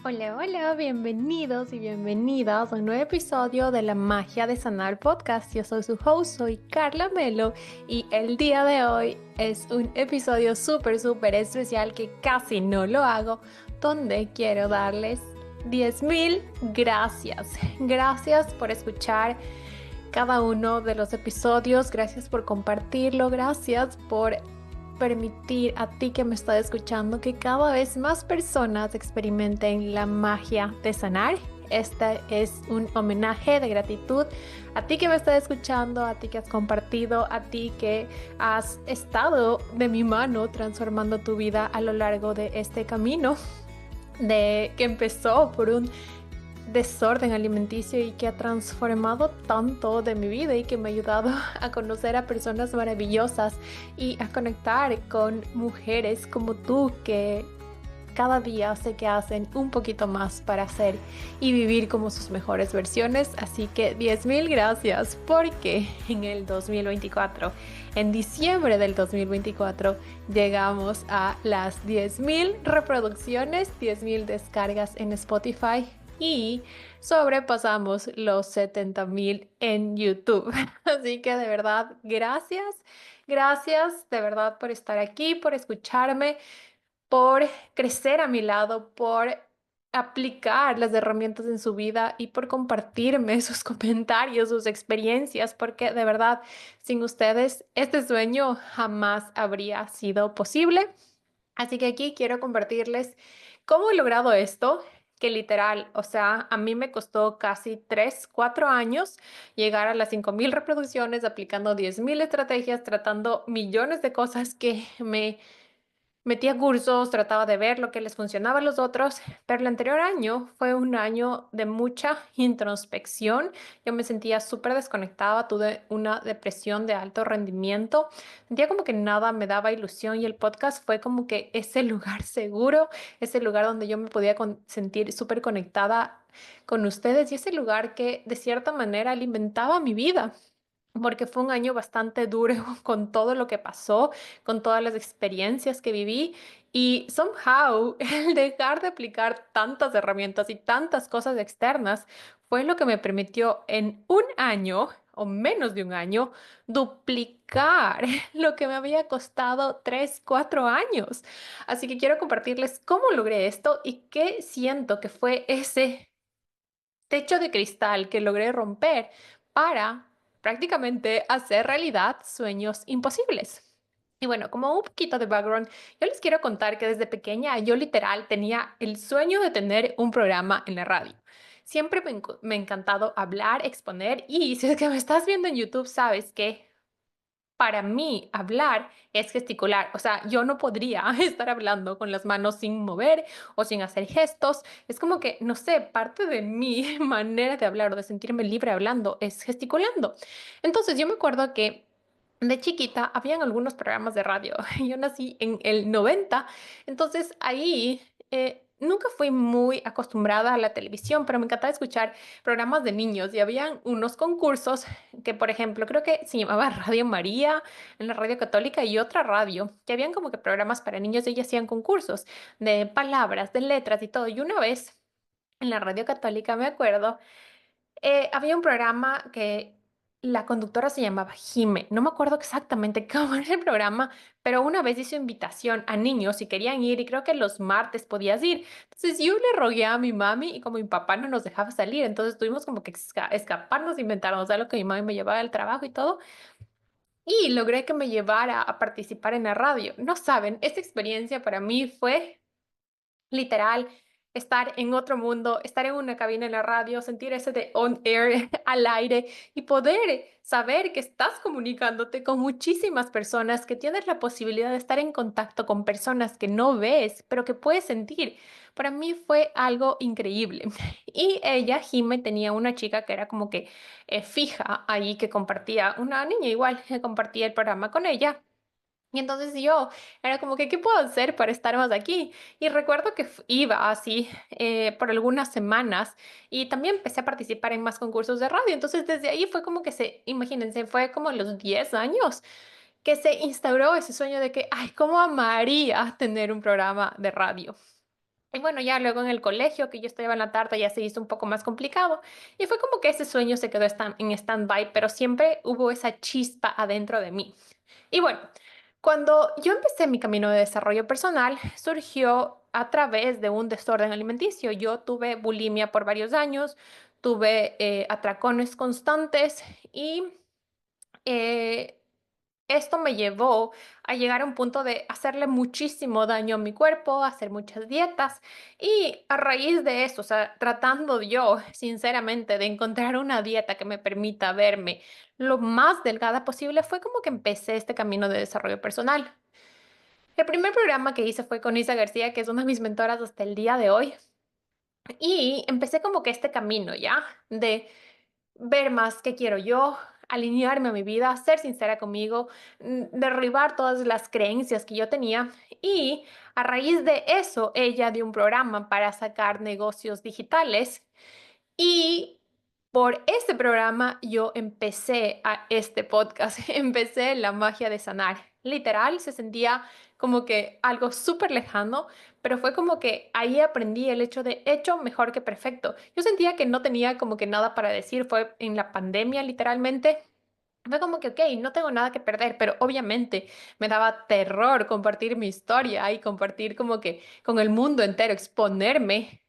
Hola, hola, bienvenidos y bienvenidas a un nuevo episodio de La Magia de Sanar Podcast. Yo soy su host, soy Carla Melo y el día de hoy es un episodio súper especial que casi no lo hago, donde quiero darles 10.000 gracias. Gracias por escuchar cada uno de los episodios, gracias por compartirlo, gracias por permitir a ti que me estás escuchando que cada vez más personas experimenten la magia de sanar. Este es un homenaje de gratitud a ti que me estás escuchando, a ti que has compartido, a ti que has estado de mi mano transformando tu vida a lo largo de este camino de que empezó por un desorden alimenticio y que ha transformado tanto de mi vida y que me ha ayudado a conocer a personas maravillosas y a conectar con mujeres como tú que cada día sé que hacen un poquito más para hacer y vivir como sus mejores versiones. Así que 10.000 gracias porque en el 2024, en diciembre del 2024, llegamos a las 10.000 reproducciones, 10.000 descargas en Spotify y sobrepasamos los 70.000 en YouTube. Así que de verdad, gracias. Gracias de verdad por estar aquí, por escucharme, por crecer a mi lado, por aplicar las herramientas en su vida y por compartirme sus comentarios, sus experiencias, porque de verdad, sin ustedes, este sueño jamás habría sido posible. Así que aquí quiero compartirles cómo he logrado esto, que literal, o sea, a mí me costó casi 3, 4 años llegar a las 5.000 reproducciones, aplicando 10.000 estrategias, tratando millones de cosas que me metía cursos, trataba de ver lo que les funcionaba a los otros, pero el anterior año fue un año de mucha introspección. Yo me sentía súper desconectada, tuve una depresión de alto rendimiento, sentía como que nada me daba ilusión y el podcast fue como que ese lugar seguro, ese lugar donde yo me podía sentir súper conectada con ustedes y ese lugar que de cierta manera alimentaba mi vida porque fue un año bastante duro con todo lo que pasó, con todas las experiencias que viví y somehow el dejar de aplicar tantas herramientas y tantas cosas externas fue lo que me permitió en un año o menos de un año duplicar lo que me había costado 3, 4 años. Así que quiero compartirles cómo logré esto y qué siento que fue ese techo de cristal que logré romper para prácticamente hacer realidad sueños imposibles. Y bueno, como un poquito de background, yo les quiero contar que desde pequeña yo literal tenía el sueño de tener un programa en la radio. Siempre me ha encantado hablar, exponer y si es que me estás viendo en YouTube, sabes que para mí, hablar es gesticular, o sea, yo no podría estar hablando con las manos sin mover o sin hacer gestos. Es como que, no sé, parte de mi manera de hablar o de sentirme libre hablando es gesticulando. Entonces, yo me acuerdo que de chiquita habían algunos programas de radio. Yo nací en el 90, entonces ahí nunca fui muy acostumbrada a la televisión, pero me encantaba escuchar programas de niños y habían unos concursos que, por ejemplo, creo que se llamaba Radio María en la radio católica y otra radio, que habían como que programas para niños y ellos hacían concursos de palabras, de letras y todo. Y una vez en la radio católica, me acuerdo, había un programa que la conductora se llamaba Jime. No me acuerdo exactamente cómo era el programa, pero una vez hizo invitación a niños si querían ir y creo que los martes podías ir. Entonces yo le rogué a mi mami y como mi papá no nos dejaba salir, entonces tuvimos como que escaparnos, inventarnos algo que mi mami me llevaba al trabajo y todo. Y logré que me llevara a participar en la radio. No saben, esta experiencia para mí fue literal, estar en otro mundo, estar en una cabina en la radio, sentir ese de on air al aire y poder saber que estás comunicándote con muchísimas personas, que tienes la posibilidad de estar en contacto con personas que no ves, pero que puedes sentir. Para mí fue algo increíble. Y ella, Jime, tenía una chica que era como que fija ahí, que compartía, una niña igual, que compartía el programa con ella. Y entonces yo era como que, ¿qué puedo hacer para estar más aquí? Y recuerdo que iba así por algunas semanas y también empecé a participar en más concursos de radio. Entonces desde ahí fue como que imagínense, fue como a los 10 años que se instauró ese sueño de que, ay, ¿cómo amaría tener un programa de radio? Y bueno, ya luego en el colegio, que yo estudiaba en la tarde, ya se hizo un poco más complicado. Y fue como que ese sueño se quedó en stand-by, pero siempre hubo esa chispa adentro de mí. Y bueno, cuando yo empecé mi camino de desarrollo personal, surgió a través de un desorden alimenticio. Yo tuve bulimia por varios años, tuve atracones constantes y eh, esto me llevó a llegar a un punto de hacerle muchísimo daño a mi cuerpo, hacer muchas dietas y a raíz de eso, o sea, tratando yo sinceramente de encontrar una dieta que me permita verme lo más delgada posible, fue como que empecé este camino de desarrollo personal. El primer programa que hice fue con Isa García, que es una de mis mentoras hasta el día de hoy, y empecé como que este camino ya de ver más qué quiero yo, alinearme a mi vida, ser sincera conmigo, derribar todas las creencias que yo tenía. Y a raíz de eso, ella dio un programa para sacar negocios digitales y por este programa yo empecé a este podcast, empecé la magia de sanar. Literal, se sentía como que algo súper lejano, pero fue como que ahí aprendí el hecho de hecho mejor que perfecto. Yo sentía que no tenía como que nada para decir, fue en la pandemia literalmente. Fue como que, ok, no tengo nada que perder, pero obviamente me daba terror compartir mi historia y compartir como que con el mundo entero, exponerme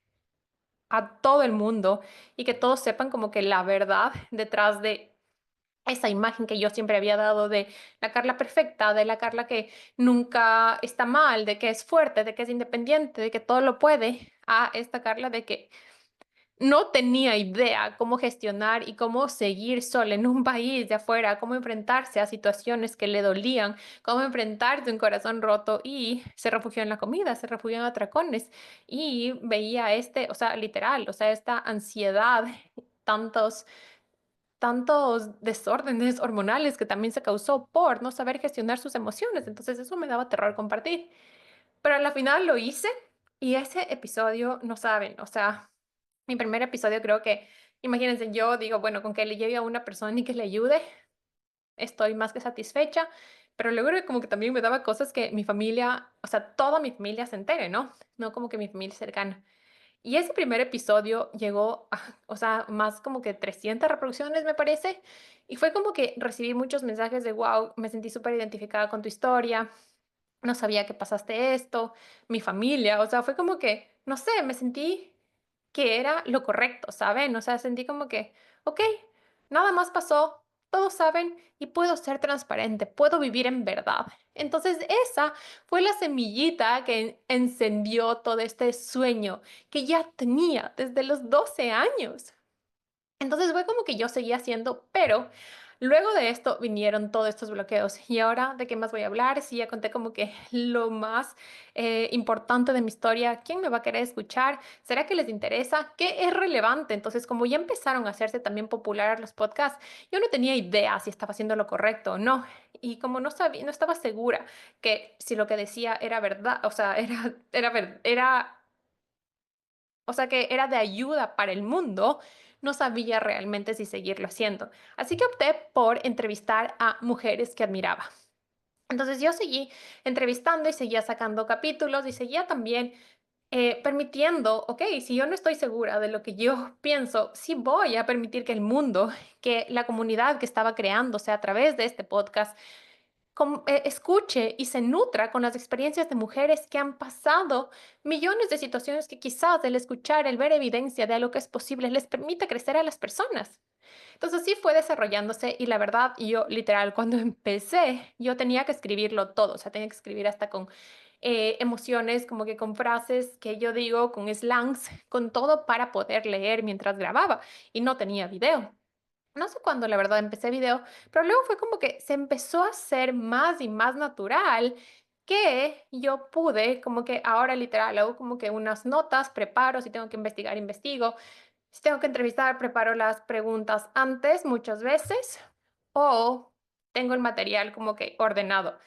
a todo el mundo y que todos sepan como que la verdad detrás de esa imagen que yo siempre había dado de la Carla perfecta, de la Carla que nunca está mal, de que es fuerte, de que es independiente, de que todo lo puede, a esta Carla de que no tenía idea cómo gestionar y cómo seguir sola en un país de afuera, cómo enfrentarse a situaciones que le dolían, cómo enfrentarse a un corazón roto y se refugió en la comida, se refugió en atracones y veía o sea, literal, o sea, esta ansiedad, tantos, tantos desórdenes hormonales que también se causó por no saber gestionar sus emociones. Entonces eso me daba terror compartir. Pero a la final lo hice y ese episodio, no saben, o sea... Mi primer episodio creo que, imagínense, yo digo, bueno, con que le llegue a una persona y que le ayude, estoy más que satisfecha, pero luego como que también me daba cosas que mi familia, o sea, toda mi familia se entere, ¿no? No como que mi familia cercana. Y ese primer episodio llegó a, o sea, más como que 300 reproducciones, me parece, y fue como que recibí muchos mensajes de, wow, me sentí súper identificada con tu historia, no sabía que pasaste esto, mi familia, o sea, fue como que, no sé, me sentí que era lo correcto, ¿saben? O sea, sentí como que, ok, nada más pasó, todos saben y puedo ser transparente, puedo vivir en verdad. Entonces, esa fue la semillita que encendió todo este sueño que ya tenía desde los 12 años. Entonces fue como que yo seguía haciendo, pero luego de esto vinieron todos estos bloqueos. Y ahora, ¿de qué más voy a hablar? Si ya conté como que lo más importante de mi historia, ¿quién me va a querer escuchar? ¿Será que les interesa? ¿Qué es relevante? Entonces, como ya empezaron a hacerse también populares los podcasts, yo no tenía idea si estaba haciendo lo correcto o no. Y como no sabía, no estaba segura que si lo que decía era verdad, o sea, o sea, que era de ayuda para el mundo, no sabía realmente si seguirlo haciendo. Así que opté por entrevistar a mujeres que admiraba. Entonces yo seguí entrevistando y seguía sacando capítulos y seguía también permitiendo, ok, si yo no estoy segura de lo que yo pienso, sí voy a permitir que el mundo, que la comunidad que estaba creándose a través de este podcast, escuche y se nutra con las experiencias de mujeres que han pasado millones de situaciones que quizás el escuchar, el ver evidencia de algo que es posible, les permite crecer a las personas. Entonces sí fue desarrollándose y la verdad, yo literal, cuando empecé, yo tenía que escribirlo todo, o sea, tenía que escribir hasta con emociones, como que con frases que yo digo, con slangs, con todo para poder leer mientras grababa y no tenía video. No sé cuándo, la verdad, empecé video, pero luego fue como que se empezó a hacer más y más natural que yo pude, como que ahora literal, hago como que unas notas, preparo, si tengo que investigar, investigo, si tengo que entrevistar, preparo las preguntas antes muchas veces o tengo el material como que ordenado.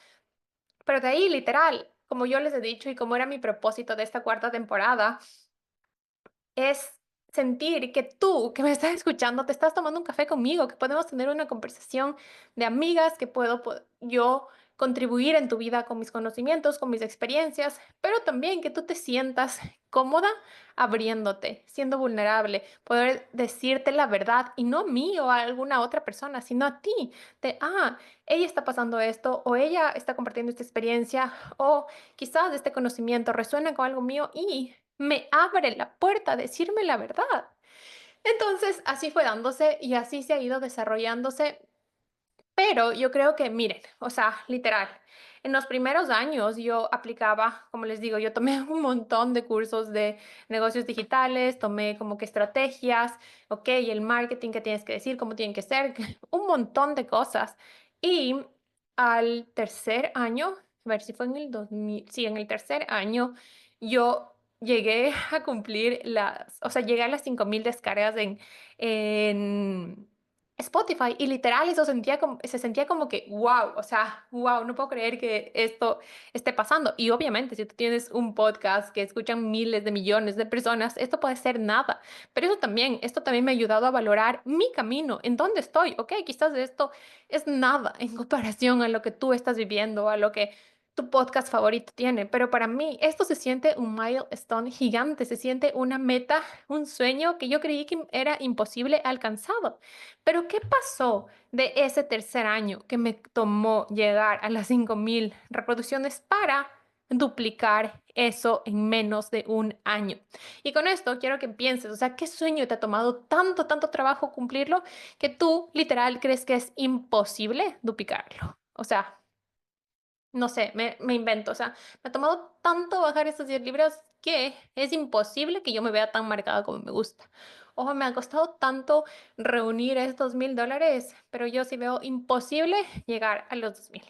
Pero de ahí, literal, como yo les he dicho y como era mi propósito de esta cuarta temporada, es sentir que tú, que me estás escuchando, te estás tomando un café conmigo, que podemos tener una conversación de amigas, que yo contribuir en tu vida con mis conocimientos, con mis experiencias, pero también que tú te sientas cómoda abriéndote, siendo vulnerable, poder decirte la verdad y no a mí o a alguna otra persona, sino a ti, de, ella está pasando esto o ella está compartiendo esta experiencia o quizás este conocimiento resuena con algo mío y me abre la puerta a decirme la verdad. Entonces, así fue dándose y así se ha ido desarrollándose, pero yo creo que, miren, o sea, literal, en los primeros años yo aplicaba, como les digo, yo tomé un montón de cursos de negocios digitales, tomé como que estrategias, ok, el marketing que tienes que decir, cómo tienen que ser, un montón de cosas. Y al tercer año, a ver si fue en el 2000, sí, en el tercer año, yo llegué a cumplir o sea, llegué a las 5,000 descargas en Spotify, y literal eso se sentía como que, wow, o sea, wow, no puedo creer que esto esté pasando. Y obviamente, si tú tienes un podcast que escuchan miles de millones de personas, esto puede ser nada. Pero esto también me ha ayudado a valorar mi camino, en dónde estoy. Ok, quizás esto es nada en comparación a lo que tú estás viviendo, a lo que tu podcast favorito tiene, pero para mí esto se siente un milestone gigante, se siente una meta, un sueño que yo creí que era imposible alcanzado. Pero ¿qué pasó de ese tercer año que me tomó llegar a las 5,000 reproducciones para duplicar eso en menos de un año? Y con esto quiero que pienses, o sea, ¿qué sueño te ha tomado tanto, tanto trabajo cumplirlo que tú literal crees que es imposible duplicarlo? O sea, no sé, me invento, o sea, me ha tomado tanto bajar estos 10 libras que es imposible que yo me vea tan marcada como me gusta. Ojo, me ha costado tanto reunir estos $1,000, pero yo sí veo imposible llegar a los 2,000.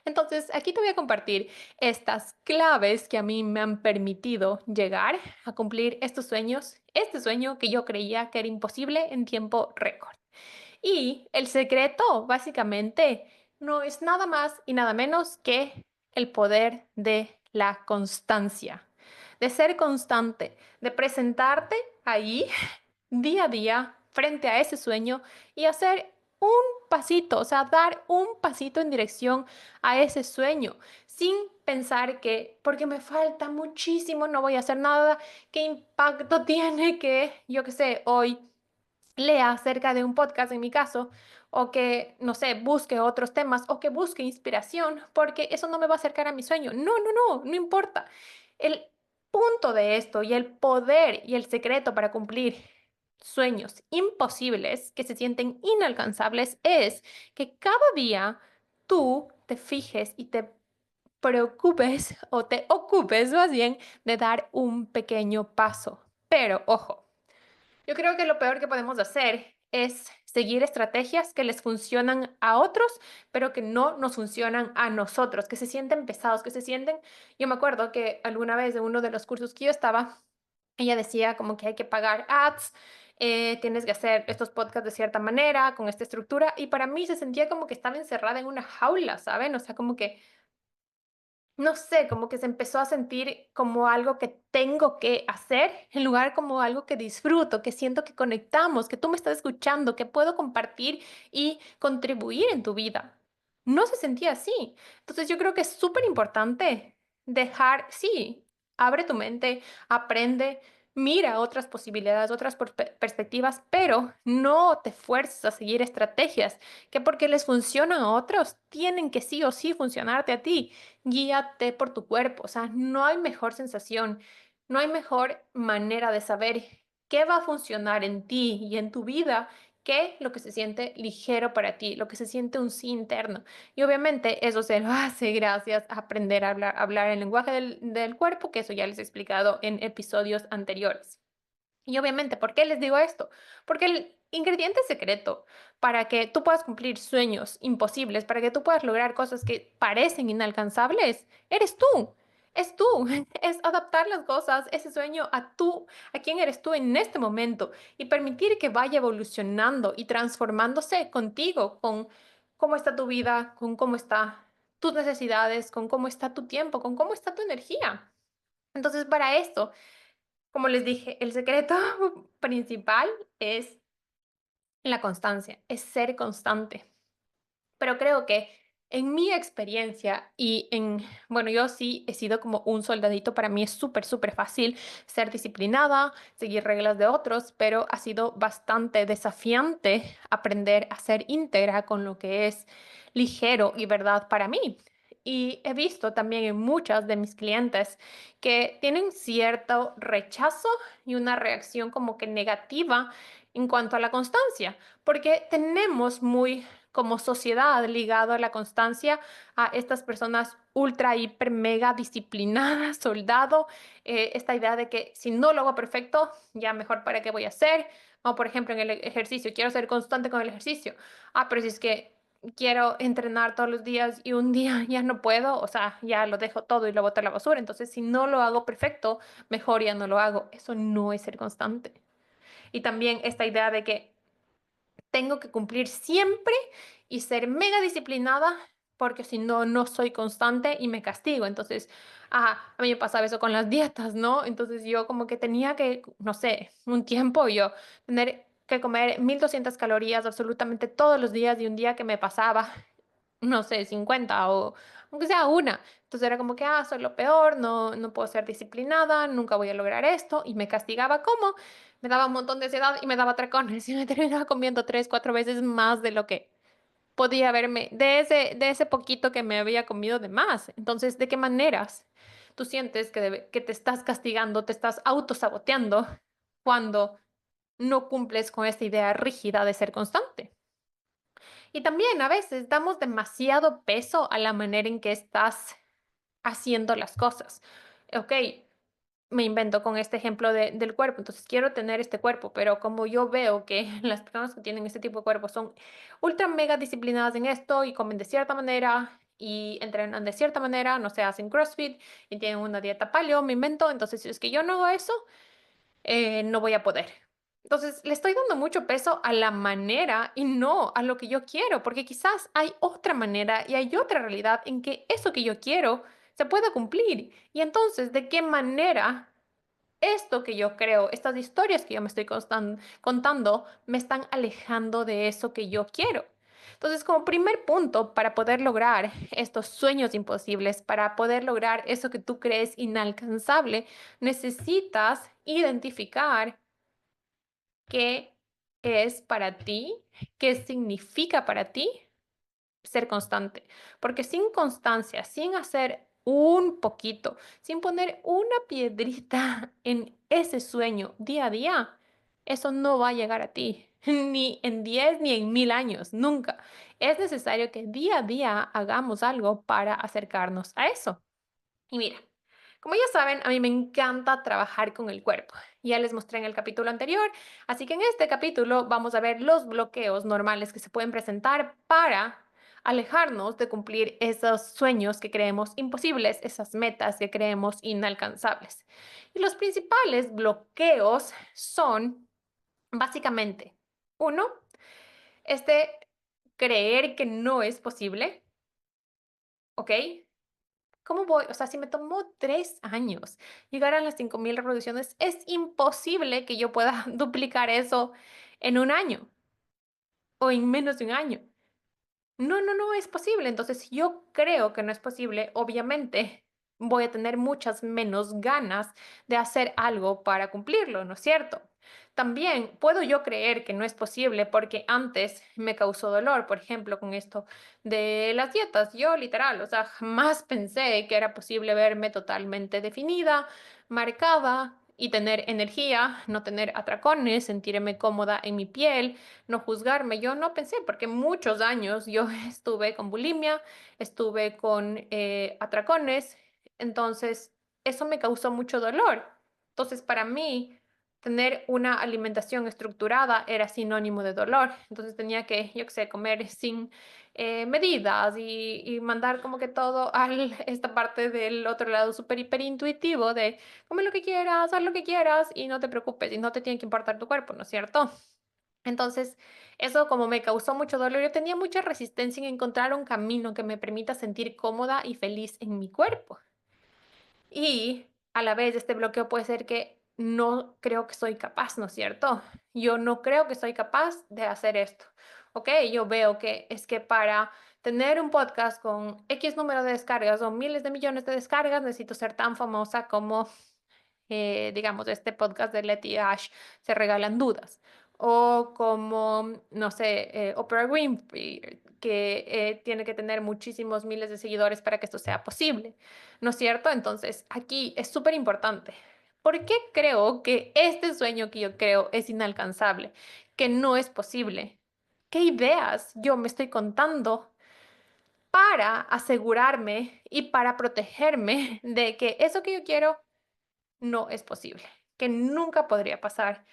Entonces, aquí te voy a compartir estas claves que a mí me han permitido llegar a cumplir estos sueños, este sueño que yo creía que era imposible en tiempo récord. Y el secreto, básicamente, no es nada más y nada menos que el poder de la constancia, de ser constante, de presentarte ahí día a día frente a ese sueño y hacer un pasito, o sea, dar un pasito en dirección a ese sueño, sin pensar que porque me falta muchísimo no voy a hacer nada, qué impacto tiene que, yo qué sé, hoy lea acerca de un podcast en mi caso, o que, no sé, busque otros temas, o que busque inspiración, porque eso no me va a acercar a mi sueño. No, no, no, no importa. El punto de esto y el poder y el secreto para cumplir sueños imposibles que se sienten inalcanzables es que cada día tú te fijes y te preocupes o te ocupes más bien de dar un pequeño paso. Pero ojo, yo creo que lo peor que podemos hacer es seguir estrategias que les funcionan a otros, pero que no nos funcionan a nosotros, que se sienten pesados, que se sienten... Yo me acuerdo que alguna vez de uno de los cursos que yo estaba, ella decía como que hay que pagar ads, tienes que hacer estos podcasts de cierta manera, con esta estructura, y para mí se sentía como que estaba encerrada en una jaula, ¿saben? O sea, como que no sé, como que se empezó a sentir como algo que tengo que hacer, en lugar como algo que disfruto, que siento que conectamos, que tú me estás escuchando, que puedo compartir y contribuir en tu vida. No se sentía así. Entonces yo creo que es súper importante dejar, sí, abre tu mente, aprende, mira otras posibilidades, otras perspectivas, pero no te fuerces a seguir estrategias que porque les funcionan a otros, tienen que sí o sí funcionarte a ti. Guíate por tu cuerpo, o sea, no hay mejor sensación, no hay mejor manera de saber qué va a funcionar en ti y en tu vida que lo que se siente ligero para ti, lo que se siente un sí interno. Y obviamente eso se lo hace gracias a aprender a hablar el lenguaje del cuerpo, que eso ya les he explicado en episodios anteriores. Y obviamente, ¿por qué les digo esto? Porque el ingrediente secreto para que tú puedas cumplir sueños imposibles, para que tú puedas lograr cosas que parecen inalcanzables, eres tú. Es tú, es adaptar las cosas, ese sueño a tú, a quién eres tú en este momento y permitir que vaya evolucionando y transformándose contigo, con cómo está tu vida, con cómo están tus necesidades, con cómo está tu tiempo, con cómo está tu energía. Entonces, para esto, como les dije, el secreto principal es la constancia, es ser constante. Pero creo que En mi experiencia bueno, yo sí he sido como un soldadito, para mí es súper, súper fácil ser disciplinada, seguir reglas de otros, pero ha sido bastante desafiante aprender a ser íntegra con lo que es ligero y verdad para mí. Y he visto también en muchas de mis clientes que tienen cierto rechazo y una reacción como que negativa en cuanto a la constancia, porque tenemos muy como sociedad ligado a la constancia a estas personas ultra, hiper, mega disciplinadas, soldado, esta idea de que si no lo hago perfecto, ya mejor para qué voy a hacer. O por ejemplo, en el ejercicio, quiero ser constante con el ejercicio. Pero si es que quiero entrenar todos los días y un día ya no puedo, o sea, ya lo dejo todo y lo boto a la basura. Entonces, si no lo hago perfecto, mejor ya no lo hago. Eso no es ser constante. Y también esta idea de que tengo que cumplir siempre y ser mega disciplinada porque si no, no soy constante y me castigo. Entonces, a mí me pasaba eso con las dietas, ¿no? Entonces yo como que tenía que, no sé, un tiempo yo tener que comer 1200 calorías absolutamente todos los días y un día que me pasaba no sé, 50 o aunque sea una. Entonces era como que, soy lo peor, no puedo ser disciplinada, nunca voy a lograr esto, y me castigaba. ¿Cómo? Me daba un montón de ansiedad y me daba atracones y me terminaba comiendo 3, 4 veces más de lo que podía haberme, de ese poquito que me había comido de más. Entonces, ¿de qué maneras tú sientes que te estás castigando, te estás autosaboteando cuando no cumples con esta idea rígida de ser constante? Y también a veces damos demasiado peso a la manera en que estás haciendo las cosas. Ok, me invento con este ejemplo del cuerpo, entonces quiero tener este cuerpo, pero como yo veo que las personas que tienen este tipo de cuerpo son ultra mega disciplinadas en esto y comen de cierta manera y entrenan de cierta manera, no sé, hacen CrossFit y tienen una dieta paleo, me invento, entonces si es que yo no hago eso, no voy a poder. Entonces, le estoy dando mucho peso a la manera y no a lo que yo quiero, porque quizás hay otra manera y hay otra realidad en que eso que yo quiero se pueda cumplir. Y entonces, ¿de qué manera esto que yo creo, estas historias que yo me estoy contando, me están alejando de eso que yo quiero? Entonces, como primer punto, para poder lograr estos sueños imposibles, para poder lograr eso que tú crees inalcanzable, necesitas identificar qué es para ti, qué significa para ti ser constante. Porque sin constancia, sin hacer un poquito, sin poner una piedrita en ese sueño día a día, eso no va a llegar a ti, ni en 10 ni en 1000 años, nunca. Es necesario que día a día hagamos algo para acercarnos a eso. Y mira, como ya saben, a mí me encanta trabajar con el cuerpo. Ya les mostré en el capítulo anterior, así que en este capítulo vamos a ver los bloqueos normales que se pueden presentar para alejarnos de cumplir esos sueños que creemos imposibles, esas metas que creemos inalcanzables. Y los principales bloqueos son básicamente, uno, este creer que no es posible, ¿ok? ¿Cómo voy? O sea, si me tomó 3 años llegar a las 5000 reproducciones, es imposible que yo pueda duplicar eso en un año o en menos de un año. No, no, no es posible. Entonces, si yo creo que no es posible, obviamente voy a tener muchas menos ganas de hacer algo para cumplirlo, ¿no es cierto? También puedo yo creer que no es posible porque antes me causó dolor, por ejemplo, con esto de las dietas. Yo literal, o sea, jamás pensé que era posible verme totalmente definida, marcada y tener energía, no tener atracones, sentirme cómoda en mi piel, no juzgarme. Yo no pensé, porque muchos años yo estuve con bulimia, estuve con atracones, entonces eso me causó mucho dolor. Entonces, para mí, tener una alimentación estructurada era sinónimo de dolor. Entonces tenía que, yo qué sé, comer sin medidas y mandar como que todo a esta parte del otro lado súper, hiper intuitivo de come lo que quieras, haz lo que quieras y no te preocupes y no te tiene que importar tu cuerpo, ¿no es cierto? Entonces, eso como me causó mucho dolor, yo tenía mucha resistencia en encontrar un camino que me permita sentir cómoda y feliz en mi cuerpo. Y a la vez este bloqueo puede ser que no creo que soy capaz, ¿no es cierto? Yo no creo que soy capaz de hacer esto. Ok, yo veo que es que para tener un podcast con X número de descargas o miles de millones de descargas, necesito ser tan famosa como digamos, este podcast de Letty Ash, Se Regalan Dudas. O como, no sé, Oprah Winfrey, que tiene que tener muchísimos miles de seguidores para que esto sea posible, ¿no es cierto? Entonces, aquí es súper importante. ¿Por qué creo que este sueño que yo creo es inalcanzable, que no es posible? ¿Qué ideas yo me estoy contando para asegurarme y para protegerme de que eso que yo quiero no es posible, que nunca podría pasar,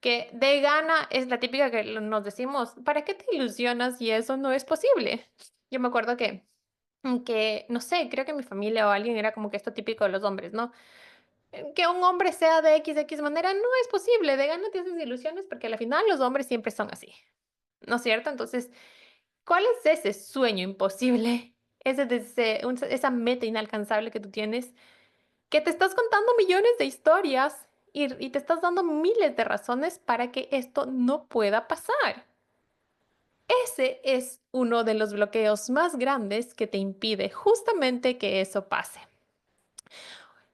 que de gana es la típica que nos decimos, ¿para qué te ilusionas si eso no es posible? Yo me acuerdo que, no sé, creo que mi familia o alguien era como que esto típico de los hombres, ¿no? Que un hombre sea de X manera no es posible, de gana te haces ilusiones porque al final los hombres siempre son así, ¿no es cierto? Entonces, ¿cuál es ese sueño imposible? Esa meta inalcanzable que tú tienes que te estás contando millones de historias y te estás dando miles de razones para que esto no pueda pasar. Ese es uno de los bloqueos más grandes que te impide justamente que eso pase.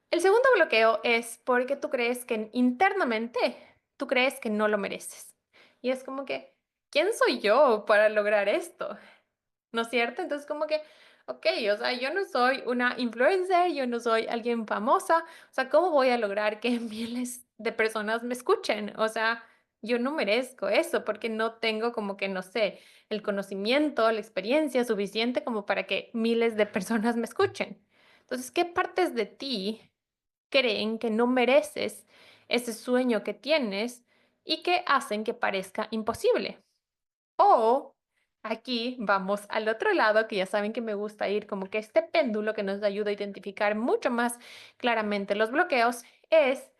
El segundo bloqueo es porque tú crees que internamente tú crees que no lo mereces. Y es como que, ¿quién soy yo para lograr esto? ¿No es cierto? Entonces, como que, ok, o sea, yo no soy una influencer, yo no soy alguien famosa, o sea, ¿cómo voy a lograr que miles de personas me escuchen? O sea, yo no merezco eso porque no tengo como que, no sé, el conocimiento, la experiencia suficiente como para que miles de personas me escuchen. Entonces, ¿qué partes de ti creen que no mereces ese sueño que tienes y que hacen que parezca imposible? O aquí vamos al otro lado, que ya saben que me gusta ir como que este péndulo que nos ayuda a identificar mucho más claramente los bloqueos es,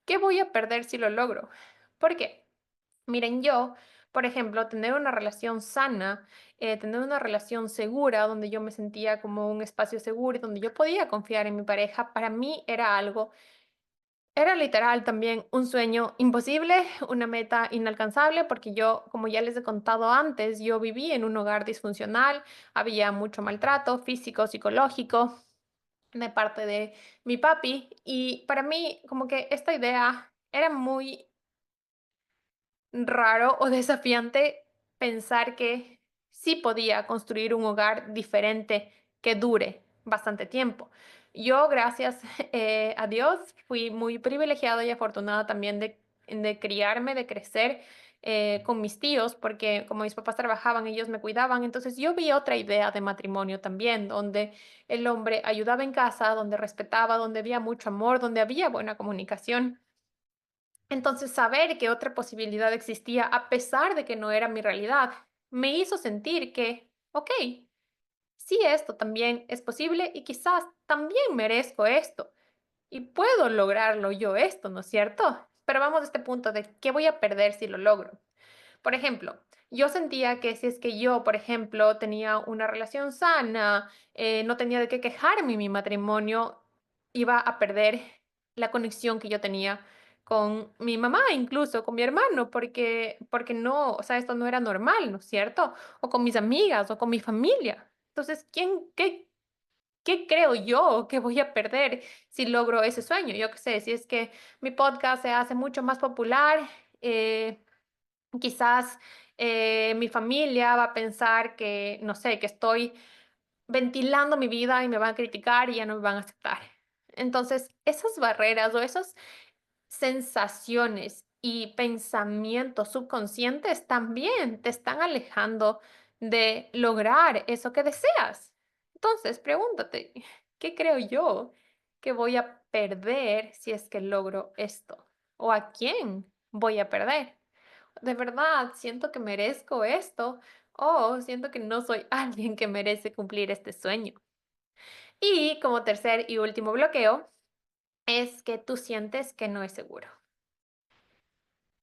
¿qué voy a perder si lo logro? ¿Por qué? Miren, yo, por ejemplo, tener una relación sana, tener una relación segura, donde yo me sentía como un espacio seguro y donde yo podía confiar en mi pareja, para mí era algo era literal también un sueño imposible, una meta inalcanzable, porque yo, como ya les he contado antes, yo viví en un hogar disfuncional, había mucho maltrato físico, psicológico de parte de mi papi, y para mí como que esta idea era muy raro o desafiante pensar que sí podía construir un hogar diferente que dure bastante tiempo. Yo, gracias a Dios, fui muy privilegiada y afortunada también de criarme, de crecer con mis tíos, porque como mis papás trabajaban, ellos me cuidaban. Entonces yo vi otra idea de matrimonio también, donde el hombre ayudaba en casa, donde respetaba, donde había mucho amor, donde había buena comunicación. Entonces, saber que otra posibilidad existía, a pesar de que no era mi realidad, me hizo sentir que, ok, sí, esto también es posible y quizás también merezco esto y puedo lograrlo yo esto, ¿no es cierto? Pero vamos a este punto de qué voy a perder si lo logro. Por ejemplo, yo sentía que si es que yo, por ejemplo, tenía una relación sana, no tenía de qué quejarme en mi matrimonio, iba a perder la conexión que yo tenía con mi mamá, incluso con mi hermano, porque no, o sea, esto no era normal, ¿no es cierto? O con mis amigas o con mi familia. Entonces, ¿qué creo yo que voy a perder si logro ese sueño? Yo qué sé, si es que mi podcast se hace mucho más popular, eh, quizás, mi familia va a pensar que, no sé, que estoy ventilando mi vida y me van a criticar y ya no me van a aceptar. Entonces, esas barreras o esas sensaciones y pensamientos subconscientes también te están alejando de lograr eso que deseas. Entonces, pregúntate, ¿qué creo yo que voy a perder si es que logro esto? ¿O a quién voy a perder? ¿De verdad siento que merezco esto o siento que no soy alguien que merece cumplir este sueño? Y como tercer y último bloqueo es que tú sientes que no es seguro.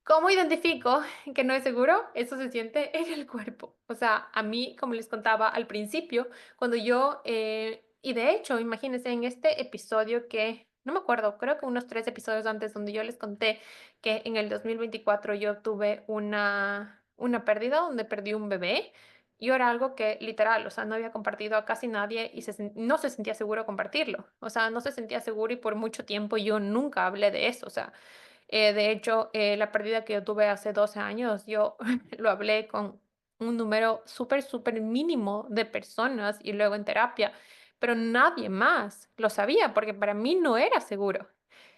¿Cómo identifico que no es seguro? Eso se siente en el cuerpo. O sea, a mí, como les contaba al principio, cuando yo, y de hecho, imagínense en este episodio que, no me acuerdo, creo que unos 3 episodios antes, donde yo les conté que en el 2024 yo tuve una pérdida donde perdí un bebé. yo era algo que literal, o sea, no había compartido a casi nadie y no se sentía seguro compartirlo. O sea, no se sentía seguro y por mucho tiempo yo nunca hablé de eso. O sea, de hecho, la pérdida que yo tuve hace 12 años, yo lo hablé con un número súper, súper mínimo de personas y luego en terapia, pero nadie más lo sabía porque para mí no era seguro.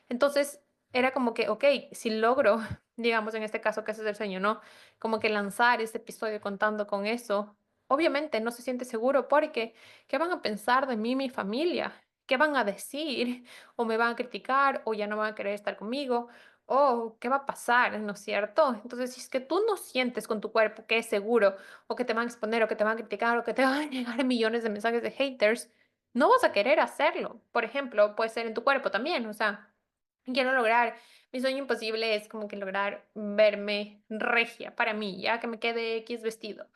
Entonces, era como que, ok, si logro, digamos en este caso que ese es el sueño, ¿no? Como que lanzar este episodio contando con eso, obviamente no se siente seguro porque, ¿qué van a pensar de mí, mi familia? ¿Qué van a decir? ¿O me van a criticar? ¿O ya no van a querer estar conmigo? ¿O qué va a pasar? ¿No es cierto? Entonces, si es que tú no sientes con tu cuerpo que es seguro, o que te van a exponer, o que te van a criticar, o que te van a llegar millones de mensajes de haters, no vas a querer hacerlo. Por ejemplo, puede ser en tu cuerpo también, o sea. Quiero lograr, mi sueño imposible es como que lograr verme regia para mí, ya que me quede X vestido.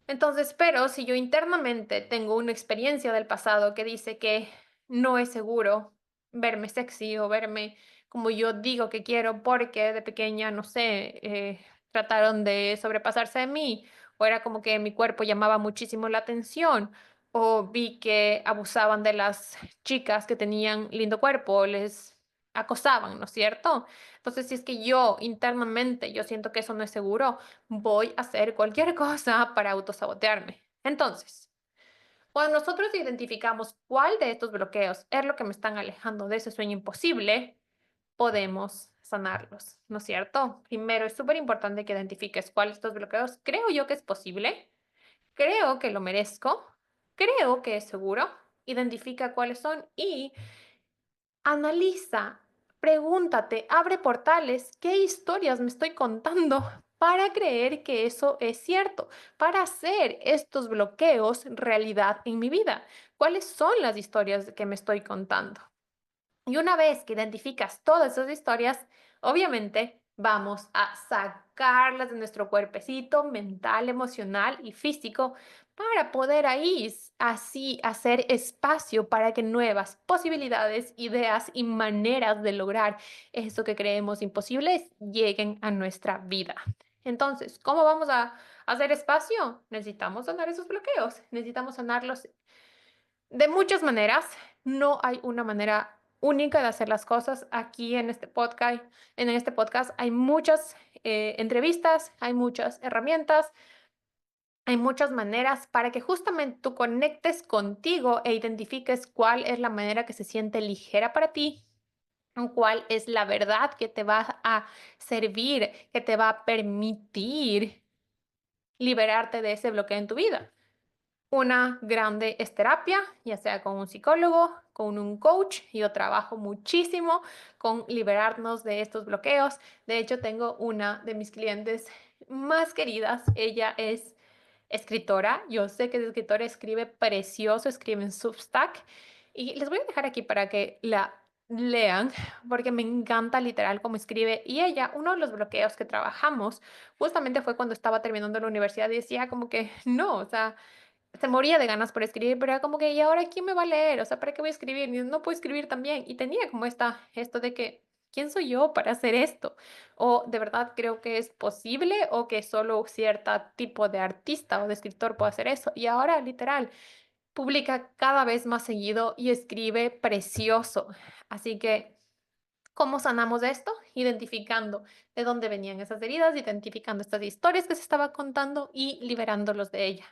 Entonces, pero si yo internamente tengo una experiencia del pasado que dice que no es seguro verme sexy o verme como yo digo que quiero porque de pequeña, no sé, trataron de sobrepasarse de mí o era como que mi cuerpo llamaba muchísimo la atención o vi que abusaban de las chicas que tenían lindo cuerpo, les acosaban, ¿no es cierto? Entonces, si es que yo internamente yo siento que eso no es seguro, voy a hacer cualquier cosa para autosabotearme. Entonces, cuando nosotros identificamos cuál de estos bloqueos es lo que me están alejando de ese sueño imposible, podemos sanarlos, ¿no es cierto? Primero, es súper importante que identifiques cuáles de estos bloqueos creo yo que es posible, creo que lo merezco, creo que es seguro, identifica cuáles son y analiza, pregúntate, abre portales, ¿qué historias me estoy contando para creer que eso es cierto? Para hacer estos bloqueos realidad en mi vida. ¿Cuáles son las historias que me estoy contando? Y una vez que identificas todas esas historias, obviamente vamos a sacarlas de nuestro cuerpecito mental, emocional y físico para poder ahí así hacer espacio para que nuevas posibilidades, ideas y maneras de lograr eso que creemos imposibles lleguen a nuestra vida. Entonces, ¿cómo vamos a hacer espacio? Necesitamos sanar esos bloqueos, necesitamos sanarlos de muchas maneras. No hay una manera única de hacer las cosas. Aquí en este podcast hay muchas entrevistas, hay muchas herramientas, hay muchas maneras para que justamente tú conectes contigo e identifiques cuál es la manera que se siente ligera para ti, o cuál es la verdad que te va a servir, que te va a permitir liberarte de ese bloqueo en tu vida. Una grande es terapia, ya sea con un psicólogo, con un coach. Yo trabajo muchísimo con liberarnos de estos bloqueos. De hecho, tengo una de mis clientes más queridas. Ella es escritora. Yo sé que es escritora, escribe precioso, escribe en Substack. Y les voy a dejar aquí para que la lean, porque me encanta literal cómo escribe. Y ella, uno de los bloqueos que trabajamos, justamente fue cuando estaba terminando la universidad y decía como que no, o sea, se moría de ganas por escribir, pero era como que, ¿y ahora quién me va a leer? O sea, ¿para qué voy a escribir? No puedo escribir también. Y tenía como esto de que, ¿quién soy yo para hacer esto? O de verdad creo que es posible o que solo cierto tipo de artista o de escritor puede hacer eso. Y ahora, literal, publica cada vez más seguido y escribe precioso. Así que ¿cómo sanamos esto? Identificando de dónde venían esas heridas, identificando estas historias que se estaba contando y liberándolos de ella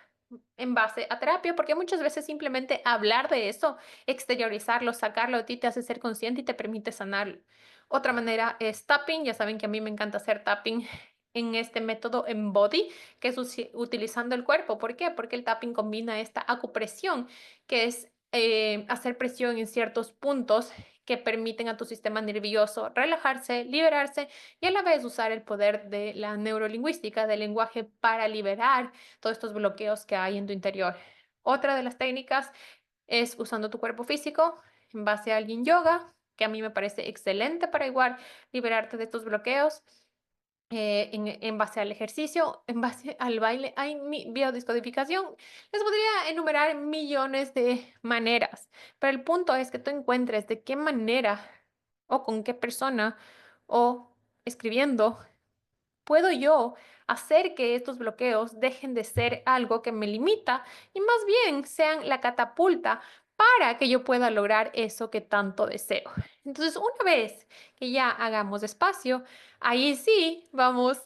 en base a terapia, porque muchas veces simplemente hablar de eso, exteriorizarlo, sacarlo de ti te hace ser consciente y te permite sanarlo. Otra manera es tapping, ya saben que a mí me encanta hacer tapping en este método en body, que es utilizando el cuerpo. ¿Por qué? Porque el tapping combina esta acupresión, que es hacer presión en ciertos puntos que permiten a tu sistema nervioso relajarse, liberarse y a la vez usar el poder de la neurolingüística, del lenguaje para liberar todos estos bloqueos que hay en tu interior. Otra de las técnicas es usando tu cuerpo físico en base al yin yoga, que a mí me parece excelente para igual liberarte de estos bloqueos. En base al ejercicio, en base al baile, hay biodescodificación. Les podría enumerar millones de maneras, pero el punto es que tú encuentres de qué manera o con qué persona o escribiendo puedo yo hacer que estos bloqueos dejen de ser algo que me limita y más bien sean la catapulta para que yo pueda lograr eso que tanto deseo? Entonces, una vez que ya hagamos espacio, ahí sí vamos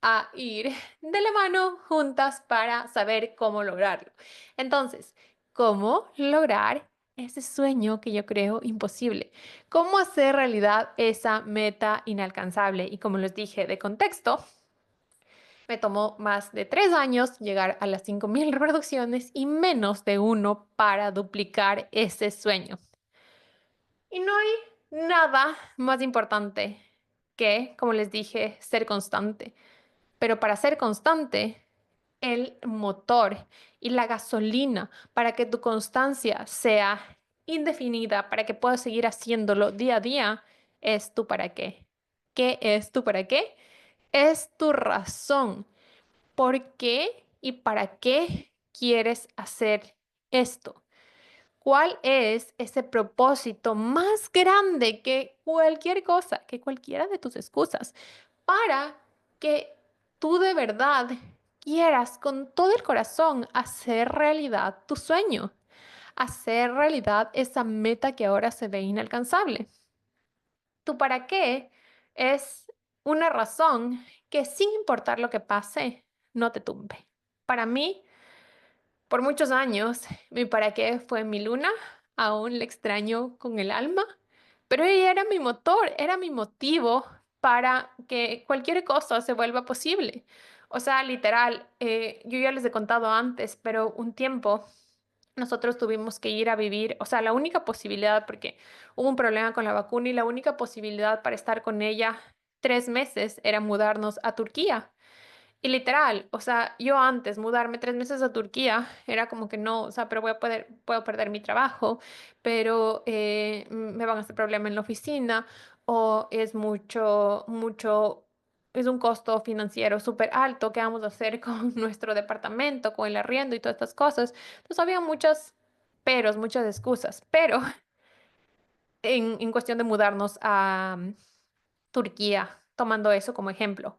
a ir de la mano juntas para saber cómo lograrlo. Entonces, ¿cómo lograr ese sueño que yo creo imposible? ¿Cómo hacer realidad esa meta inalcanzable? Y como les dije de contexto, me tomó más de 3 años llegar a las 5.000 reproducciones y menos de uno para duplicar ese sueño. Y no hay nada más importante que, como les dije, ser constante. Pero para ser constante, el motor y la gasolina para que tu constancia sea indefinida, para que puedas seguir haciéndolo día a día, es tu para qué. ¿Qué es tu para qué? Es tu razón. ¿Por qué y para qué quieres hacer esto? ¿Cuál es ese propósito más grande que cualquier cosa, que cualquiera de tus excusas, para que tú de verdad quieras con todo el corazón hacer realidad tu sueño, hacer realidad esa meta que ahora se ve inalcanzable? Tu para qué es una razón que sin importar lo que pase, no te tumbe. Para mí, por muchos años, mi para qué fue mi luna, aún la extraño con el alma, pero ella era mi motor, era mi motivo para que cualquier cosa se vuelva posible. O sea, literal, yo ya les he contado antes, pero un tiempo nosotros tuvimos que ir a vivir, o sea, la única posibilidad, porque hubo un problema con la vacuna y la única posibilidad para estar con ella 3 meses era mudarnos a Turquía. Y literal, o sea, yo antes mudarme 3 meses a Turquía era como que no, o sea, pero puedo perder mi trabajo, pero me van a hacer problema en la oficina o es es un costo financiero súper alto. ¿Qué vamos a hacer con nuestro departamento, con el arriendo y todas estas cosas? Entonces había muchas peros, muchas excusas, pero en cuestión de mudarnos a Turquía, tomando eso como ejemplo.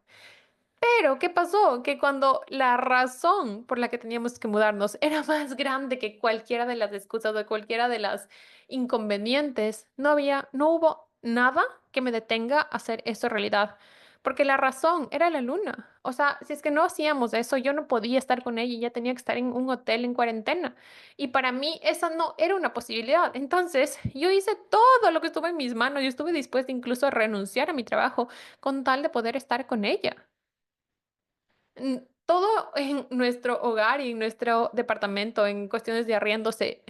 Pero, ¿qué pasó? Que cuando la razón por la que teníamos que mudarnos era más grande que cualquiera de las excusas o cualquiera de las inconvenientes, no hubo nada que me detenga a hacer eso realidad. Porque la razón era la luna. O sea, si es que no hacíamos eso, yo no podía estar con ella y ya tenía que estar en un hotel en cuarentena. Y para mí esa no era una posibilidad. Entonces, yo hice todo lo que estuvo en mis manos. Yo estuve dispuesta incluso a renunciar a mi trabajo con tal de poder estar con ella. Todo en nuestro hogar y en nuestro departamento en cuestiones de arriendo se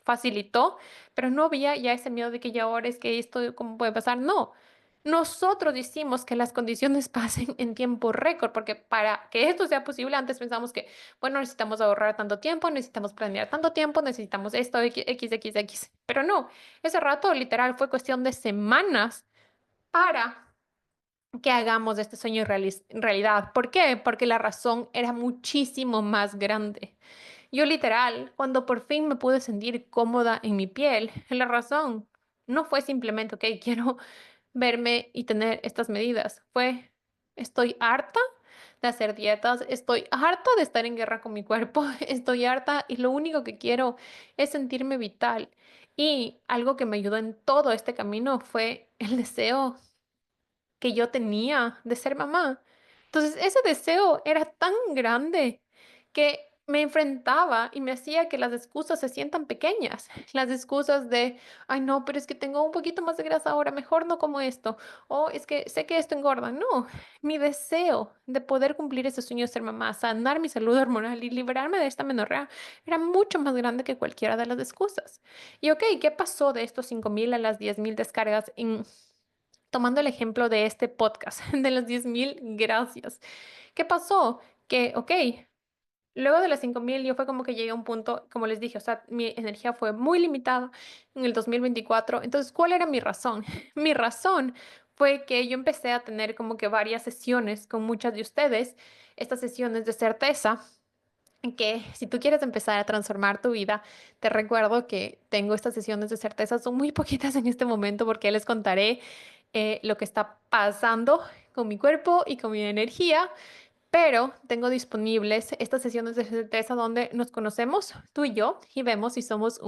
facilitó, pero no había ya ese miedo de que ya ahora es que esto, ¿cómo puede pasar? No, nosotros hicimos que las condiciones pasen en tiempo récord, porque para que esto sea posible, antes pensamos que, bueno, necesitamos ahorrar tanto tiempo, necesitamos planear tanto tiempo, necesitamos esto, X, pero no, ese rato literal fue cuestión de semanas para que hagamos este sueño realidad. ¿Por qué? Porque la razón era muchísimo más grande. Yo literal, cuando por fin me pude sentir cómoda en mi piel, la razón no fue simplemente, ok, quiero verme y tener estas medidas. Estoy harta de hacer dietas, estoy harta de estar en guerra con mi cuerpo, estoy harta y lo único que quiero es sentirme vital. Y algo que me ayudó en todo este camino fue el deseo que yo tenía de ser mamá. Entonces, ese deseo era tan grande que me enfrentaba y me hacía que las excusas se sientan pequeñas. Las excusas de, ay, no, pero es que tengo un poquito más de grasa ahora, mejor no como esto. O es que sé que esto engorda. No, mi deseo de poder cumplir ese sueño de ser mamá, sanar mi salud hormonal y liberarme de esta menorrea era mucho más grande que cualquiera de las excusas. Y ok, ¿qué pasó de estos 5.000 a las 10.000 descargas en tomando el ejemplo de este podcast, de las 10.000 gracias? ¿Qué pasó? Que, ok, luego de las 5.000 yo fue como que llegué a un punto, como les dije, o sea, mi energía fue muy limitada en el 2024. Entonces, ¿cuál era mi razón? Mi razón fue que yo empecé a tener como que varias sesiones con muchas de ustedes, estas sesiones de certeza, que si tú quieres empezar a transformar tu vida, te recuerdo que tengo estas sesiones de certeza, son muy poquitas en este momento porque les contaré lo que está pasando con mi cuerpo y con mi energía, pero tengo disponibles estas sesiones de certeza donde nos conocemos tú y yo y vemos si somos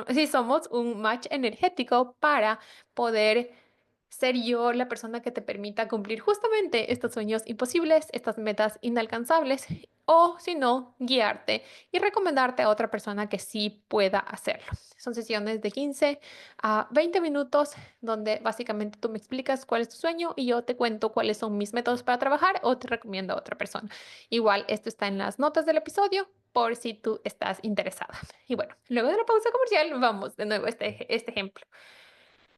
si somos un match energético para poder ser yo la persona que te permita cumplir justamente estos sueños imposibles, estas metas inalcanzables, o si no, guiarte y recomendarte a otra persona que sí pueda hacerlo. Son sesiones de 15 a 20 minutos donde básicamente tú me explicas cuál es tu sueño y yo te cuento cuáles son mis métodos para trabajar o te recomiendo a otra persona. Igual esto está en las notas del episodio por si tú estás interesada. Y bueno, luego de la pausa comercial, vamos de nuevo a este ejemplo.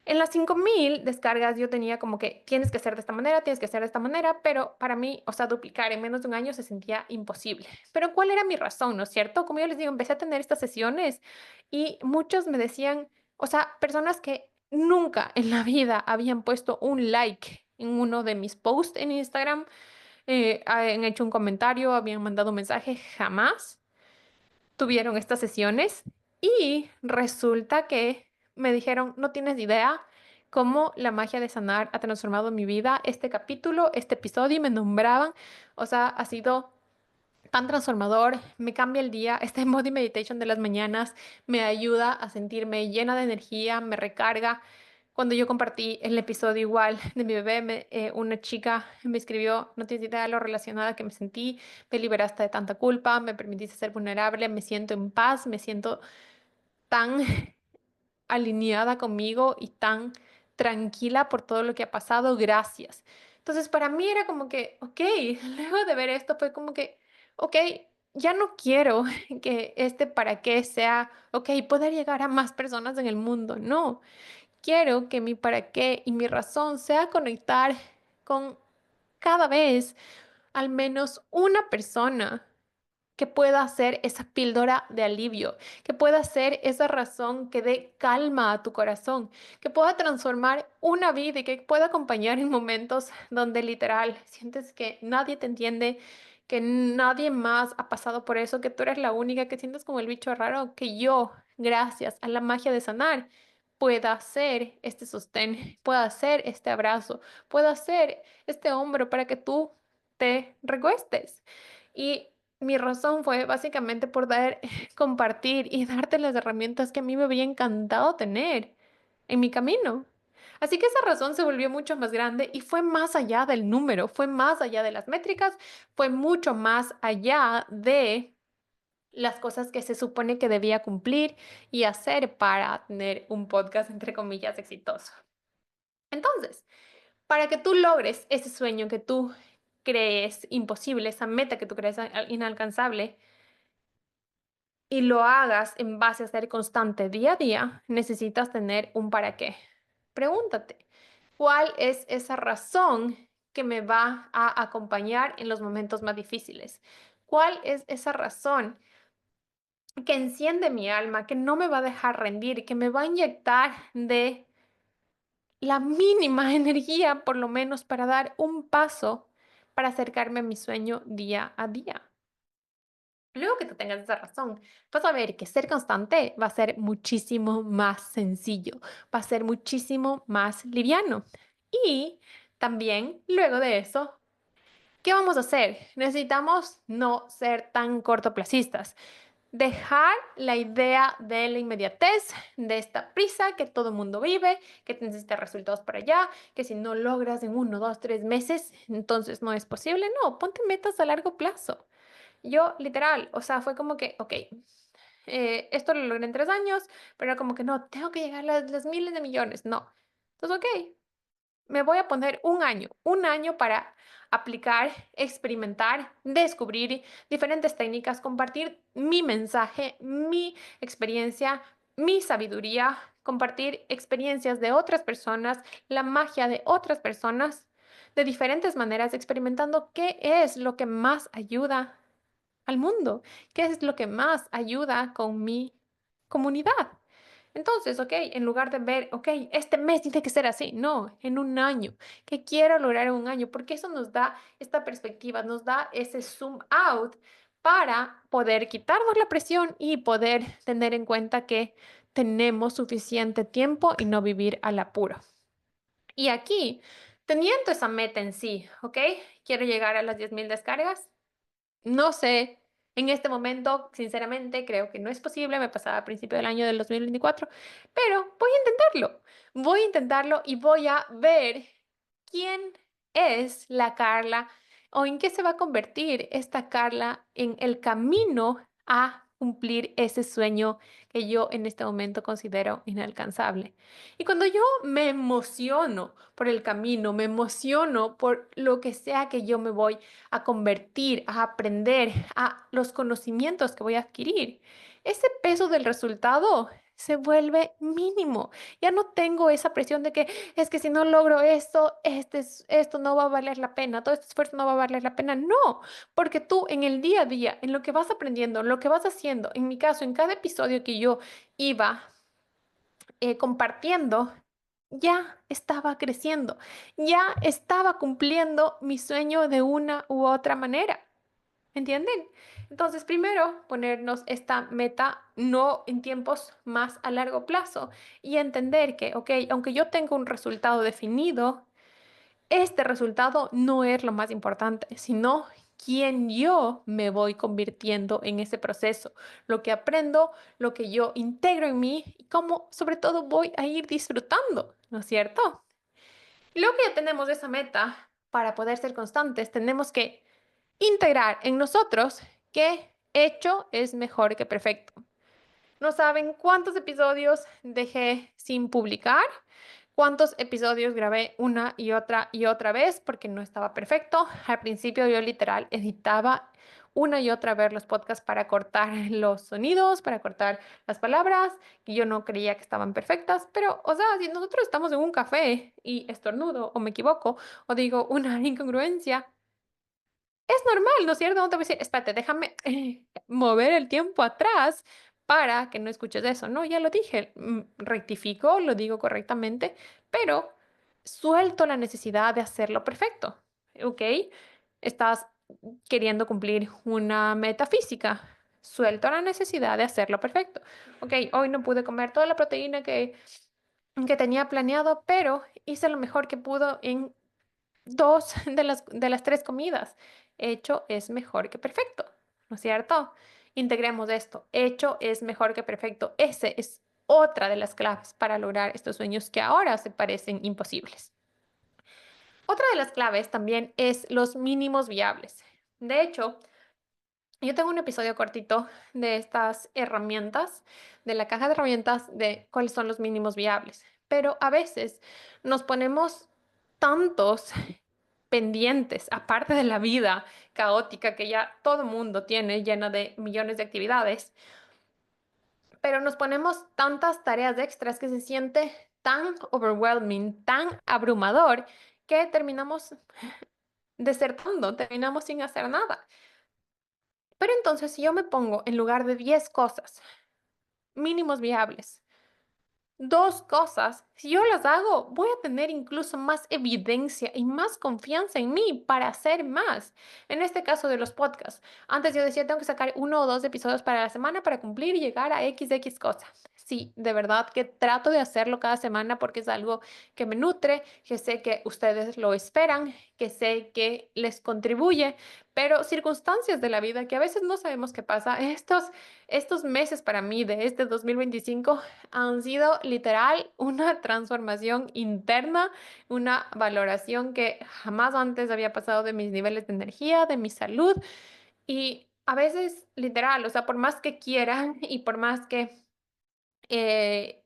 En las 5000 descargas yo tenía como que tienes que hacer de esta manera, tienes que hacer de esta manera, pero para mí, o sea, duplicar en menos de un año se sentía imposible. Pero ¿cuál era mi razón, no es cierto? Como yo les digo, empecé a tener estas sesiones y muchos me decían, o sea, personas que nunca en la vida habían puesto un like en uno de mis posts en Instagram, han hecho un comentario, habían mandado un mensaje, jamás tuvieron estas sesiones y resulta que me dijeron, no tienes idea cómo la magia de sanar ha transformado mi vida. Este capítulo, este episodio, y me nombraban, o sea, ha sido tan transformador, me cambia el día, este body meditation de las mañanas me ayuda a sentirme llena de energía, me recarga. Cuando yo compartí el episodio igual de mi bebé, una chica me escribió, no tienes idea de lo relacionada que me sentí, me liberaste de tanta culpa, me permitiste ser vulnerable, me siento en paz, me siento tan alineada conmigo y tan tranquila por todo lo que ha pasado, gracias. Entonces, para mí era como que, ok, luego de ver esto fue como que, ok, ya no quiero que este para qué sea, ok, poder llegar a más personas en el mundo, no, quiero que mi para qué y mi razón sea conectar con cada vez al menos una persona que pueda ser esa píldora de alivio, que pueda ser esa razón que dé calma a tu corazón, que pueda transformar una vida y que pueda acompañar en momentos donde literal sientes que nadie te entiende, que nadie más ha pasado por eso, que tú eres la única, que sientes como el bicho raro, que yo, gracias a la magia de sanar, pueda ser este sostén, pueda ser este abrazo, pueda ser este hombro para que tú te recuestes. Y mi razón fue básicamente por compartir y darte las herramientas que a mí me había encantado tener en mi camino. Así que esa razón se volvió mucho más grande y fue más allá del número, fue más allá de las métricas, fue mucho más allá de las cosas que se supone que debía cumplir y hacer para tener un podcast, entre comillas, exitoso. Entonces, para que tú logres ese sueño que tú crees imposible, esa meta que tú crees inalcanzable, y lo hagas en base a ser constante día a día, necesitas tener un para qué. Pregúntate, ¿cuál es esa razón que me va a acompañar en los momentos más difíciles? ¿Cuál es esa razón que enciende mi alma, que no me va a dejar rendir, que me va a inyectar de la mínima energía, por lo menos, para dar un paso para acercarme a mi sueño día a día? Luego que tú tengas esa razón, vas a ver que ser constante va a ser muchísimo más sencillo, va a ser muchísimo más liviano. Y también, luego de eso, ¿qué vamos a hacer? Necesitamos no ser tan cortoplacistas. Dejar la idea de la inmediatez, de esta prisa que todo el mundo vive, que necesita resultados para allá, que si no logras en 1, 2, 3 meses, entonces no es posible. No, ponte metas a largo plazo. Yo, literal, o sea, fue como que, ok, esto lo logré en 3 años, pero era como que no, tengo que llegar a las miles de millones. No. Entonces, ok, me voy a poner un año para aplicar, experimentar, descubrir diferentes técnicas, compartir mi mensaje, mi experiencia, mi sabiduría, compartir experiencias de otras personas, la magia de otras personas, de diferentes maneras, experimentando qué es lo que más ayuda al mundo, qué es lo que más ayuda con mi comunidad. Entonces, ok, en lugar de ver, ok, este mes tiene que ser así, no, en un año, ¿qué quiero lograr en un año? Porque eso nos da esta perspectiva, nos da ese zoom out para poder quitarnos la presión y poder tener en cuenta que tenemos suficiente tiempo y no vivir al apuro. Y aquí Teniendo esa meta en sí, ¿ok? Quiero llegar a las 10.000 descargas. No sé, en este momento, sinceramente, creo que no es posible, me pasaba a principio del año del 2024, pero voy a intentarlo. Voy a intentarlo y voy a ver quién es la Carla o en qué se va a convertir esta Carla en el camino a cumplir ese sueño que yo en este momento considero inalcanzable. Y cuando yo me emociono por el camino, me emociono por lo que sea que yo me voy a convertir, a aprender, a los conocimientos que voy a adquirir, ese peso del resultado se vuelve mínimo. Ya no tengo esa presión de que es que si no logro esto, esto no va a valer la pena, todo este esfuerzo no va a valer la pena. No, porque tú en el día a día, en lo que vas aprendiendo, en lo que vas haciendo, en mi caso, en cada episodio que yo iba compartiendo, ya estaba creciendo, ya estaba cumpliendo mi sueño de una u otra manera. ¿Entienden? Entonces, primero, ponernos esta meta no en tiempos más a largo plazo y entender que, ok, aunque yo tenga un resultado definido, este resultado no es lo más importante, sino quién yo me voy convirtiendo en ese proceso, lo que aprendo, lo que yo integro en mí y cómo sobre todo voy a ir disfrutando, ¿no es cierto? Luego que ya tenemos esa meta, para poder ser constantes, tenemos que integrar en nosotros que hecho es mejor que perfecto. No saben cuántos episodios dejé sin publicar, cuántos episodios grabé una y otra vez porque no estaba perfecto. Al principio yo literal editaba una y otra vez los podcasts para cortar los sonidos, para cortar las palabras, que yo no creía que estaban perfectas, pero, o sea, si nosotros estamos en un café y estornudo o me equivoco o digo una incongruencia, es normal, ¿no es cierto? No te voy a decir, espérate, déjame mover el tiempo atrás para que no escuches eso. No, ya lo dije, rectifico, lo digo correctamente, pero suelto la necesidad de hacerlo perfecto, ¿ok? Estás queriendo cumplir una meta física, suelto la necesidad de hacerlo perfecto. Ok, hoy no pude comer toda la proteína que tenía planeado, pero hice lo mejor que pudo en dos de las tres comidas. Hecho es mejor que perfecto, ¿no es cierto? Integremos esto. Hecho es mejor que perfecto. Ese es otra de las claves para lograr estos sueños que ahora se parecen imposibles. Otra de las claves también es los mínimos viables. De hecho, yo tengo un episodio cortito de estas herramientas, de la caja de herramientas de cuáles son los mínimos viables, pero a veces nos ponemos tantos pendientes, aparte de la vida caótica que ya todo mundo tiene, llena de millones de actividades, pero nos ponemos tantas tareas extras que se siente tan overwhelming, tan abrumador, que terminamos desertando, terminamos sin hacer nada. Pero entonces, si yo me pongo en lugar de 10 cosas mínimos viables, dos cosas, si yo las hago, voy a tener incluso más evidencia y más confianza en mí para hacer más. En este caso de los podcasts, antes yo decía, tengo que sacar uno o dos episodios para la semana para cumplir y llegar a XX cosas. Sí, de verdad que trato de hacerlo cada semana porque es algo que me nutre, que sé que ustedes lo esperan, que sé que les contribuye, pero circunstancias de la vida que a veces no sabemos qué pasa. Estos meses para mí de este 2025 han sido literal una transformación interna, una valoración que jamás antes había pasado de mis niveles de energía, de mi salud y a veces literal, o sea, por más que quiera y por más que eh,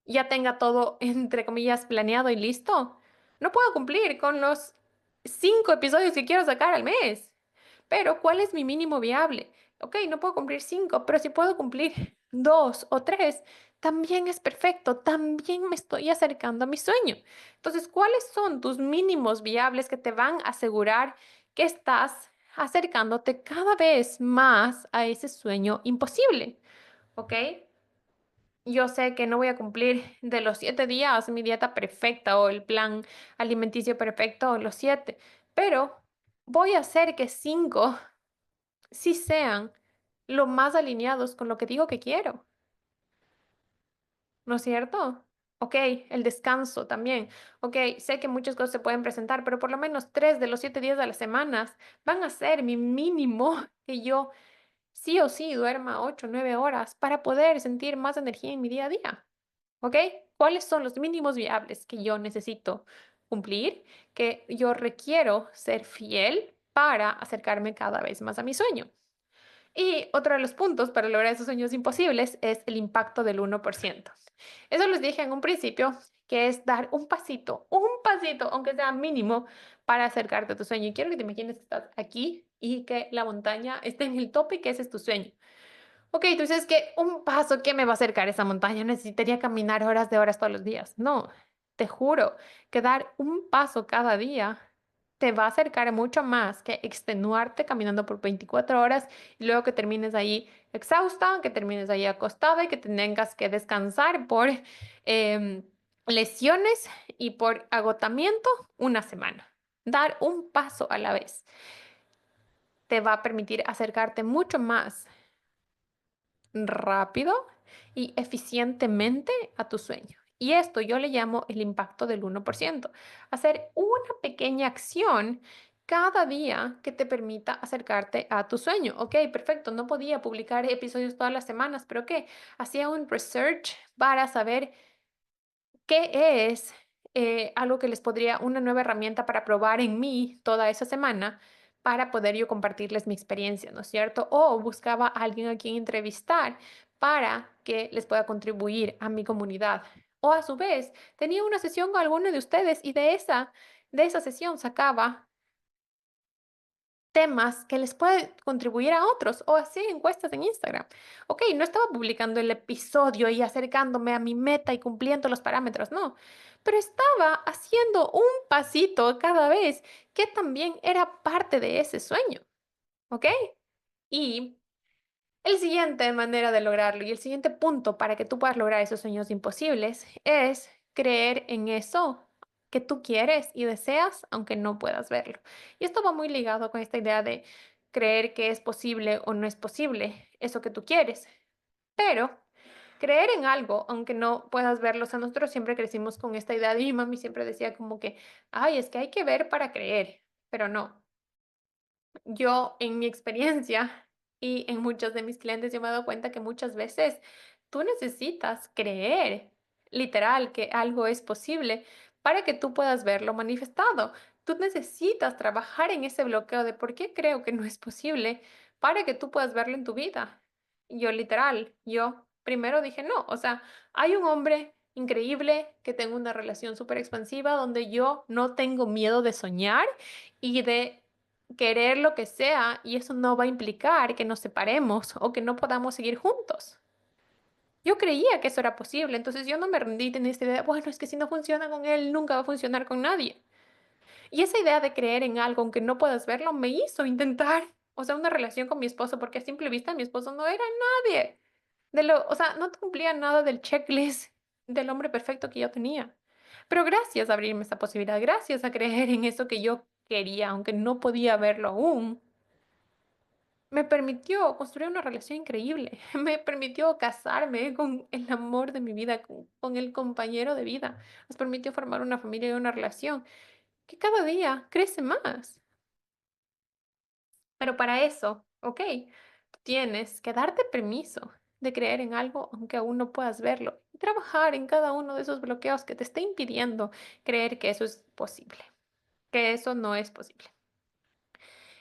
ya tenga todo, entre comillas, planeado y listo, no puedo cumplir con los 5 episodios que quiero sacar al mes. Pero, ¿cuál es mi mínimo viable? Ok, no puedo cumplir 5, pero si puedo cumplir 2 o 3, también es perfecto, también me estoy acercando a mi sueño. Entonces, ¿cuáles son tus mínimos viables que te van a asegurar que estás acercándote cada vez más a ese sueño imposible? ¿Ok? Yo sé que no voy a cumplir de los 7 días mi dieta perfecta o el plan alimenticio perfecto los 7, pero voy a hacer que 5 sí sean lo más alineados con lo que digo que quiero, ¿no es cierto? Ok, el descanso también. Ok, sé que muchas cosas se pueden presentar, pero por lo menos 3 de los 7 días de las semanas van a ser mi mínimo que yo sí o sí duerma 8 o 9 horas para poder sentir más energía en mi día a día. ¿Ok? ¿Cuáles son los mínimos viables que yo necesito cumplir, que yo requiero ser fiel para acercarme cada vez más a mi sueño? Y otro de los puntos para lograr esos sueños imposibles es el impacto del 1%. Eso les dije en un principio, que es dar un pasito, aunque sea mínimo, para acercarte a tu sueño. Y quiero que te imagines que estás aquí y que la montaña está en el tope y que ese es tu sueño. Ok, tú dices que un paso que me va a acercar a esa montaña, necesitaría caminar horas de horas todos los días. No, te juro que dar un paso cada día te va a acercar mucho más que extenuarte caminando por 24 horas y luego que termines ahí exhausta, que termines ahí acostada y que tengas que descansar por em, lesiones y por agotamiento una semana. Dar un paso a la vez te va a permitir acercarte mucho más rápido y eficientemente a tu sueño. Y esto yo le llamo el impacto del 1%. Hacer una pequeña acción cada día que te permita acercarte a tu sueño. Ok, perfecto, no podía publicar episodios todas las semanas, pero ¿qué? Hacía un research para saber ¿qué es algo que les podría, una nueva herramienta para probar en mí toda esa semana para poder yo compartirles mi experiencia, ¿no es cierto? O buscaba a alguien a quien entrevistar para que les pueda contribuir a mi comunidad. O a su vez, tenía una sesión con alguno de ustedes y de esa sesión sacaba temas que les puede contribuir a otros o así encuestas en Instagram. Ok, no estaba publicando el episodio y acercándome a mi meta y cumpliendo los parámetros, no, pero estaba haciendo un pasito cada vez que también era parte de ese sueño, ¿ok? Y el siguiente manera de lograrlo y el siguiente punto para que tú puedas lograr esos sueños imposibles es creer en eso que tú quieres y deseas, aunque no puedas verlo. Y esto va muy ligado con esta idea de creer que es posible o no es posible eso que tú quieres. Pero creer en algo, aunque no puedas verlo, o sea, nosotros siempre crecimos con esta idea de mi mami siempre decía como que, ay, es que hay que ver para creer, pero no. Yo, en mi experiencia y en muchos de mis clientes, yo me he dado cuenta que muchas veces tú necesitas creer, literal, que algo es posible para que tú puedas verlo manifestado. Tú necesitas trabajar en ese bloqueo de por qué creo que no es posible para que tú puedas verlo en tu vida. Yo, literal, yo primero dije no, o sea, hay un hombre increíble que tengo una relación súper expansiva donde yo no tengo miedo de soñar y de querer lo que sea y eso no va a implicar que nos separemos o que no podamos seguir juntos. Yo creía que eso era posible, entonces yo no me rendí en esta idea, bueno, es que si no funciona con él, nunca va a funcionar con nadie. Y esa idea de creer en algo, aunque no puedas verlo, me hizo intentar, o sea, una relación con mi esposo, porque a simple vista mi esposo no era nadie. O sea, no cumplía nada del checklist del hombre perfecto que yo tenía. Pero gracias a abrirme esa posibilidad, gracias a creer en eso que yo quería, aunque no podía verlo aún, me permitió construir una relación increíble. Me permitió casarme con el amor de mi vida, con el compañero de vida. Nos permitió formar una familia y una relación que cada día crece más. Pero para eso, ok, tienes que darte permiso de creer en algo aunque aún no puedas verlo y trabajar en cada uno de esos bloqueos que te esté impidiendo creer que eso es posible, que eso no es posible.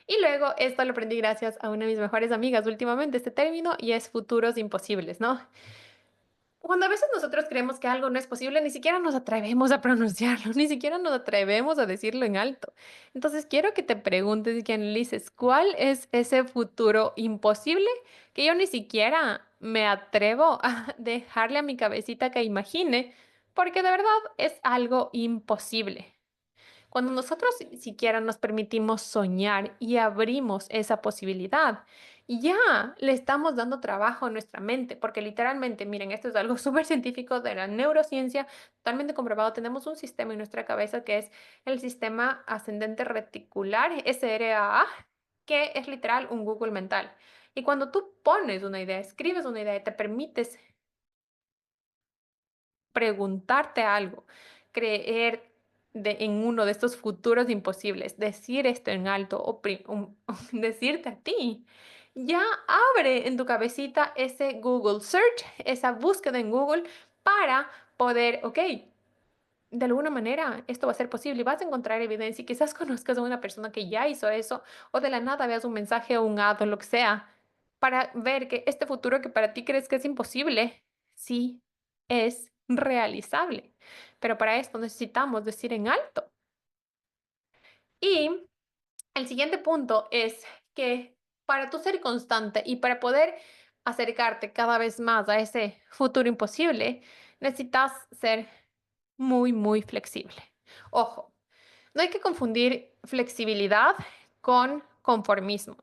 Y luego esto lo aprendí gracias a una de mis mejores amigas últimamente, este término, y es futuros imposibles, ¿no? Cuando a veces nosotros creemos que algo no es posible, ni siquiera nos atrevemos a pronunciarlo, ni siquiera nos atrevemos a decirlo en alto. Entonces quiero que te preguntes y que analices cuál es ese futuro imposible que yo ni siquiera me atrevo a dejarle a mi cabecita que imagine, porque de verdad es algo imposible. Cuando nosotros siquiera nos permitimos soñar y abrimos esa posibilidad, ya le estamos dando trabajo a nuestra mente, porque literalmente, miren, esto es algo súper científico de la neurociencia, totalmente comprobado. Tenemos un sistema en nuestra cabeza que es el sistema ascendente reticular, SRAA, que es literal un Google mental. Y cuando tú pones una idea, escribes una idea y te permites preguntarte algo, creer en uno de estos futuros imposibles, decir esto en alto decirte a ti, ya abre en tu cabecita ese Google Search, esa búsqueda en Google para poder, ok, de alguna manera esto va a ser posible y vas a encontrar evidencia y quizás conozcas a una persona que ya hizo eso o de la nada veas un mensaje o un ad o lo que sea para ver que este futuro que para ti crees que es imposible, sí es realizable. Pero para esto necesitamos decir en alto. Y el siguiente punto es que para tú ser constante y para poder acercarte cada vez más a ese futuro imposible, necesitas ser muy, muy flexible. Ojo, no hay que confundir flexibilidad con conformismo.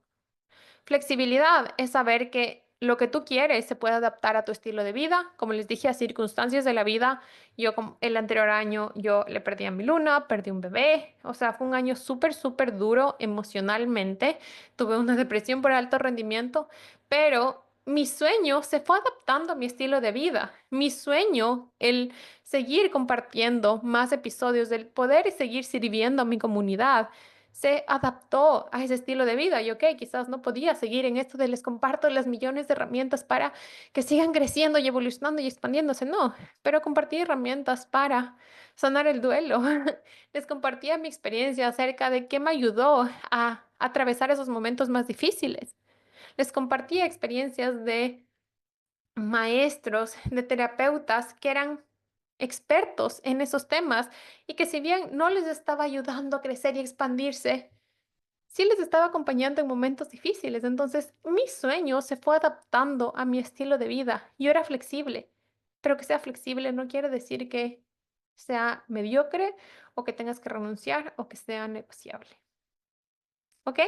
Flexibilidad es saber que lo que tú quieres se puede adaptar a tu estilo de vida, como les dije, a circunstancias de la vida. Yo el anterior año yo le perdí a mi luna, perdí un bebé, o sea, fue un año súper, súper duro emocionalmente. Tuve una depresión por alto rendimiento, pero mi sueño se fue adaptando a mi estilo de vida. Mi sueño, el seguir compartiendo más episodios, del poder seguir sirviendo a mi comunidad se adaptó a ese estilo de vida. Y ok, quizás no podía seguir en esto de les comparto las millones de herramientas para que sigan creciendo y evolucionando y expandiéndose. No, pero compartí herramientas para sanar el duelo. Les compartía mi experiencia acerca de qué me ayudó a atravesar esos momentos más difíciles. Les compartía experiencias de maestros, de terapeutas que eran expertos en esos temas y que si bien no les estaba ayudando a crecer y expandirse, sí les estaba acompañando en momentos difíciles. Entonces, mi sueño se fue adaptando a mi estilo de vida. Yo era flexible, pero que sea flexible no quiere decir que sea mediocre o que tengas que renunciar o que sea negociable. ¿Ok?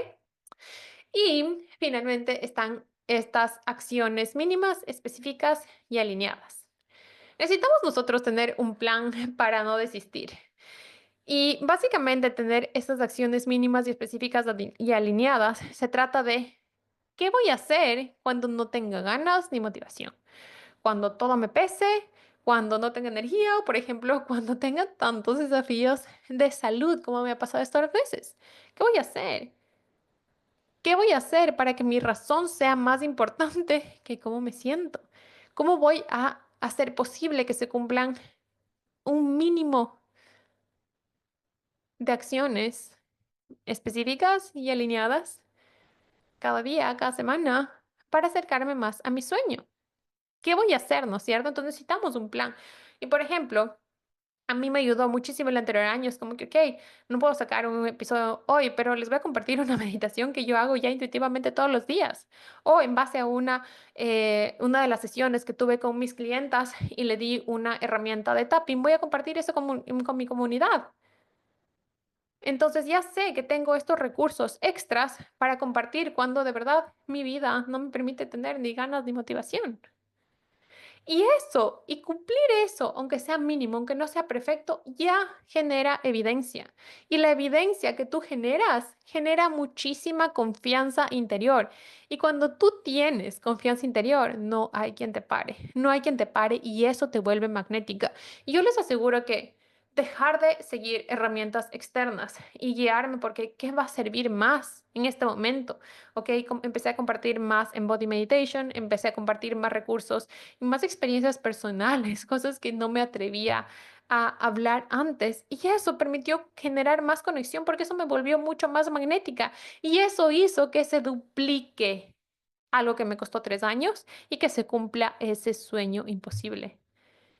Y finalmente están estas acciones mínimas, específicas y alineadas. Necesitamos nosotros tener un plan para no desistir. Y básicamente tener estas acciones mínimas y específicas y alineadas se trata de ¿qué voy a hacer cuando no tenga ganas ni motivación? Cuando todo me pese, cuando no tenga energía o, por ejemplo, cuando tenga tantos desafíos de salud como me ha pasado estas veces. ¿Qué voy a hacer? ¿Qué voy a hacer para que mi razón sea más importante que cómo me siento? ¿Cómo voy a hacer posible que se cumplan un mínimo de acciones específicas y alineadas cada día, cada semana, para acercarme más a mi sueño? ¿Qué voy a hacer, no es cierto? Entonces necesitamos un plan. Y por ejemplo, a mí me ayudó muchísimo el anterior año. Es como que, ok, no puedo sacar un episodio hoy, pero les voy a compartir una meditación que yo hago ya intuitivamente todos los días. O en base a una de las sesiones que tuve con mis clientas y le di una herramienta de tapping, voy a compartir eso con mi comunidad. Entonces ya sé que tengo estos recursos extras para compartir cuando de verdad mi vida no me permite tener ni ganas ni motivación. Y eso, y cumplir eso, aunque sea mínimo, aunque no sea perfecto, ya genera evidencia. Y la evidencia que tú generas genera muchísima confianza interior. Y cuando tú tienes confianza interior, no hay quien te pare. No hay quien te pare y eso te vuelve magnética. Y yo les aseguro que dejar de seguir herramientas externas y guiarme porque ¿qué va a servir más en este momento? Ok, empecé a compartir más en Body Meditation, empecé a compartir más recursos y más experiencias personales, cosas que no me atrevía a hablar antes. Y eso permitió generar más conexión porque eso me volvió mucho más magnética. Y eso hizo que se duplique algo que me costó 3 años y que se cumpla ese sueño imposible.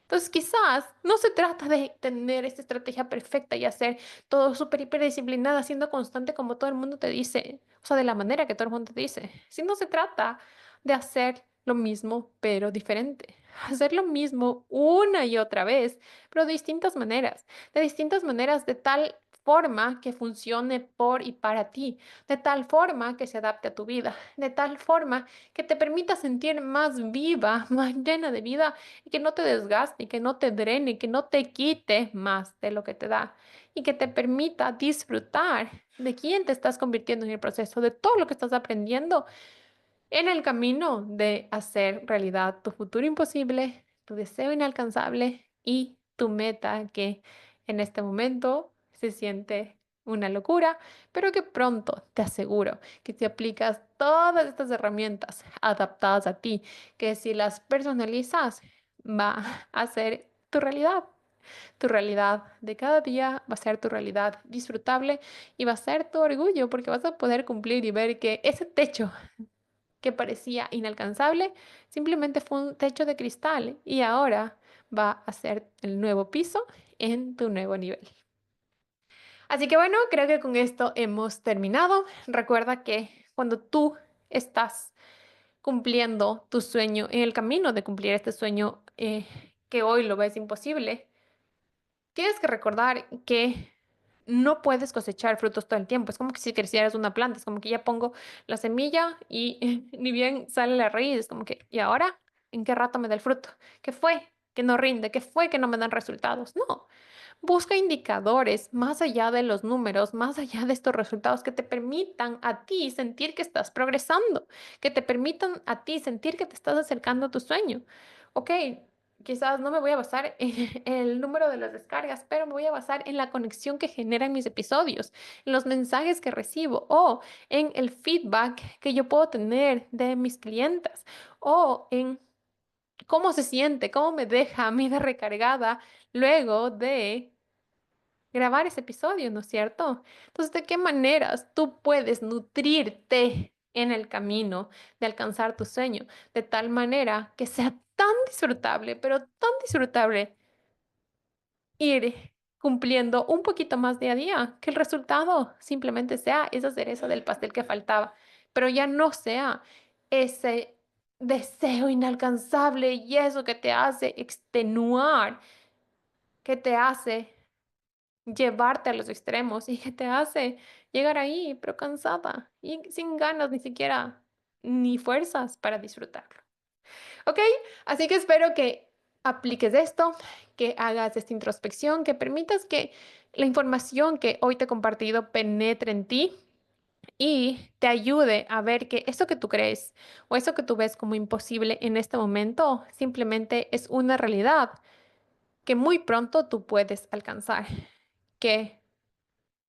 Entonces, quizás no se trata de tener esta estrategia perfecta y hacer todo súper hiper disciplinada, siendo constante como todo el mundo te dice, o sea, de la manera que todo el mundo te dice. Sino se trata de hacer lo mismo, pero diferente. Hacer lo mismo una y otra vez, pero de distintas maneras, de tal forma que funcione por y para ti, de tal forma que se adapte a tu vida, de tal forma que te permita sentir más viva, más llena de vida y que no te desgaste, y que no te drene, y que no te quite más de lo que te da y que te permita disfrutar de quién te estás convirtiendo en el proceso, de todo lo que estás aprendiendo en el camino de hacer realidad tu futuro imposible, tu deseo inalcanzable y tu meta que en este momento se siente una locura, pero que pronto te aseguro que si aplicas todas estas herramientas adaptadas a ti, que si las personalizas, va a ser tu realidad. Tu realidad de cada día va a ser tu realidad disfrutable y va a ser tu orgullo porque vas a poder cumplir y ver que ese techo que parecía inalcanzable simplemente fue un techo de cristal y ahora va a ser el nuevo piso en tu nuevo nivel. Así que bueno, creo que con esto hemos terminado. Recuerda que cuando tú estás cumpliendo tu sueño, en el camino de cumplir este sueño que hoy lo ves imposible, tienes que recordar que no puedes cosechar frutos todo el tiempo. Es como que si crecieras una planta, es como que ya pongo la semilla y ni bien sale la raíz, es como que, ¿y ahora? ¿En qué rato me da el fruto? ¿Qué fue? ¿Que no rinde? ¿Qué fue que no me dan resultados? No. Busca indicadores más allá de los números, más allá de estos resultados que te permitan a ti sentir que estás progresando, que te permitan a ti sentir que te estás acercando a tu sueño. Ok, quizás no me voy a basar en el número de las descargas, pero me voy a basar en la conexión que generan mis episodios, en los mensajes que recibo o en el feedback que yo puedo tener de mis clientes o en cómo se siente, cómo me deja a mí de recargada luego de grabar ese episodio, ¿no es cierto? Entonces, ¿de qué maneras tú puedes nutrirte en el camino de alcanzar tu sueño? De tal manera que sea tan disfrutable, pero tan disfrutable ir cumpliendo un poquito más día a día, que el resultado simplemente sea esa cereza del pastel que faltaba, pero ya no sea ese deseo inalcanzable y eso que te hace extenuar, que te hace llevarte a los extremos y que te hace llegar ahí, pero cansada y sin ganas ni siquiera ni fuerzas para disfrutarlo. ¿Ok? Así que espero que apliques esto, que hagas esta introspección, que permitas que la información que hoy te he compartido penetre en ti y te ayude a ver que eso que tú crees o eso que tú ves como imposible en este momento simplemente es una realidad que muy pronto tú puedes alcanzar, que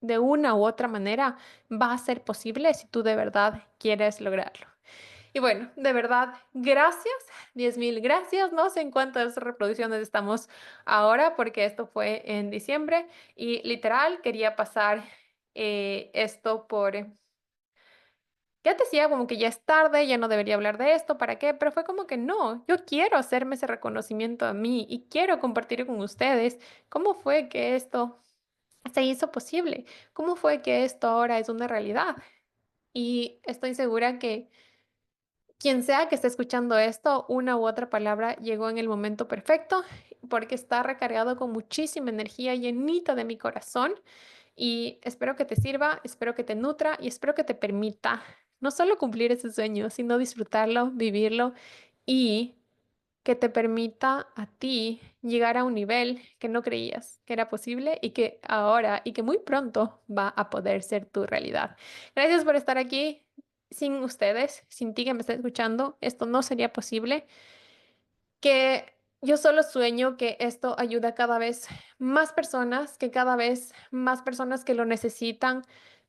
de una u otra manera va a ser posible si tú de verdad quieres lograrlo. Y bueno, de verdad, gracias, 10,000 gracias. No sé en cuántas reproducciones estamos ahora porque esto fue en diciembre y literal quería pasar esto por... Ya te decía como que ya es tarde, ya no debería hablar de esto, ¿para qué? Pero fue como que no, yo quiero hacerme ese reconocimiento a mí y quiero compartir con ustedes cómo fue que esto se hizo posible, cómo fue que esto ahora es una realidad. Y estoy segura que quien sea que esté escuchando esto, una u otra palabra llegó en el momento perfecto porque está recargado con muchísima energía, llenita de mi corazón. Y espero que te sirva, espero que te nutra y espero que te permita no solo cumplir ese sueño, sino disfrutarlo, vivirlo y que te permita a ti llegar a un nivel que no creías que era posible y que ahora y que muy pronto va a poder ser tu realidad. Gracias por estar aquí. Sin ustedes, sin ti que me estás escuchando, esto no sería posible. Que yo solo sueño que esto ayude a cada vez más personas, que cada vez más personas que lo necesitan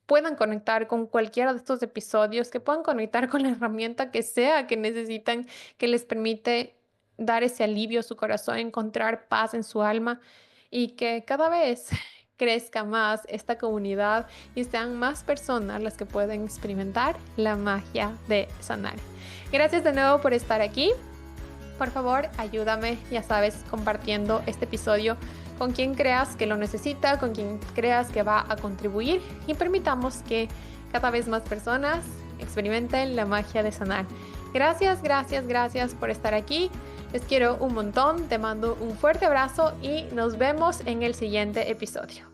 puedan conectar con cualquiera de estos episodios, que puedan conectar con la herramienta que sea que necesitan, que les permite dar ese alivio a su corazón, encontrar paz en su alma y que cada vez crezca más esta comunidad y sean más personas las que pueden experimentar la magia de sanar. Gracias de nuevo por estar aquí. Por favor, ayúdame, ya sabes, compartiendo este episodio con quien creas que lo necesita, con quien creas que va a contribuir y permitamos que cada vez más personas experimenten la magia de sanar. Gracias, gracias, gracias por estar aquí. Les quiero un montón, te mando un fuerte abrazo y nos vemos en el siguiente episodio.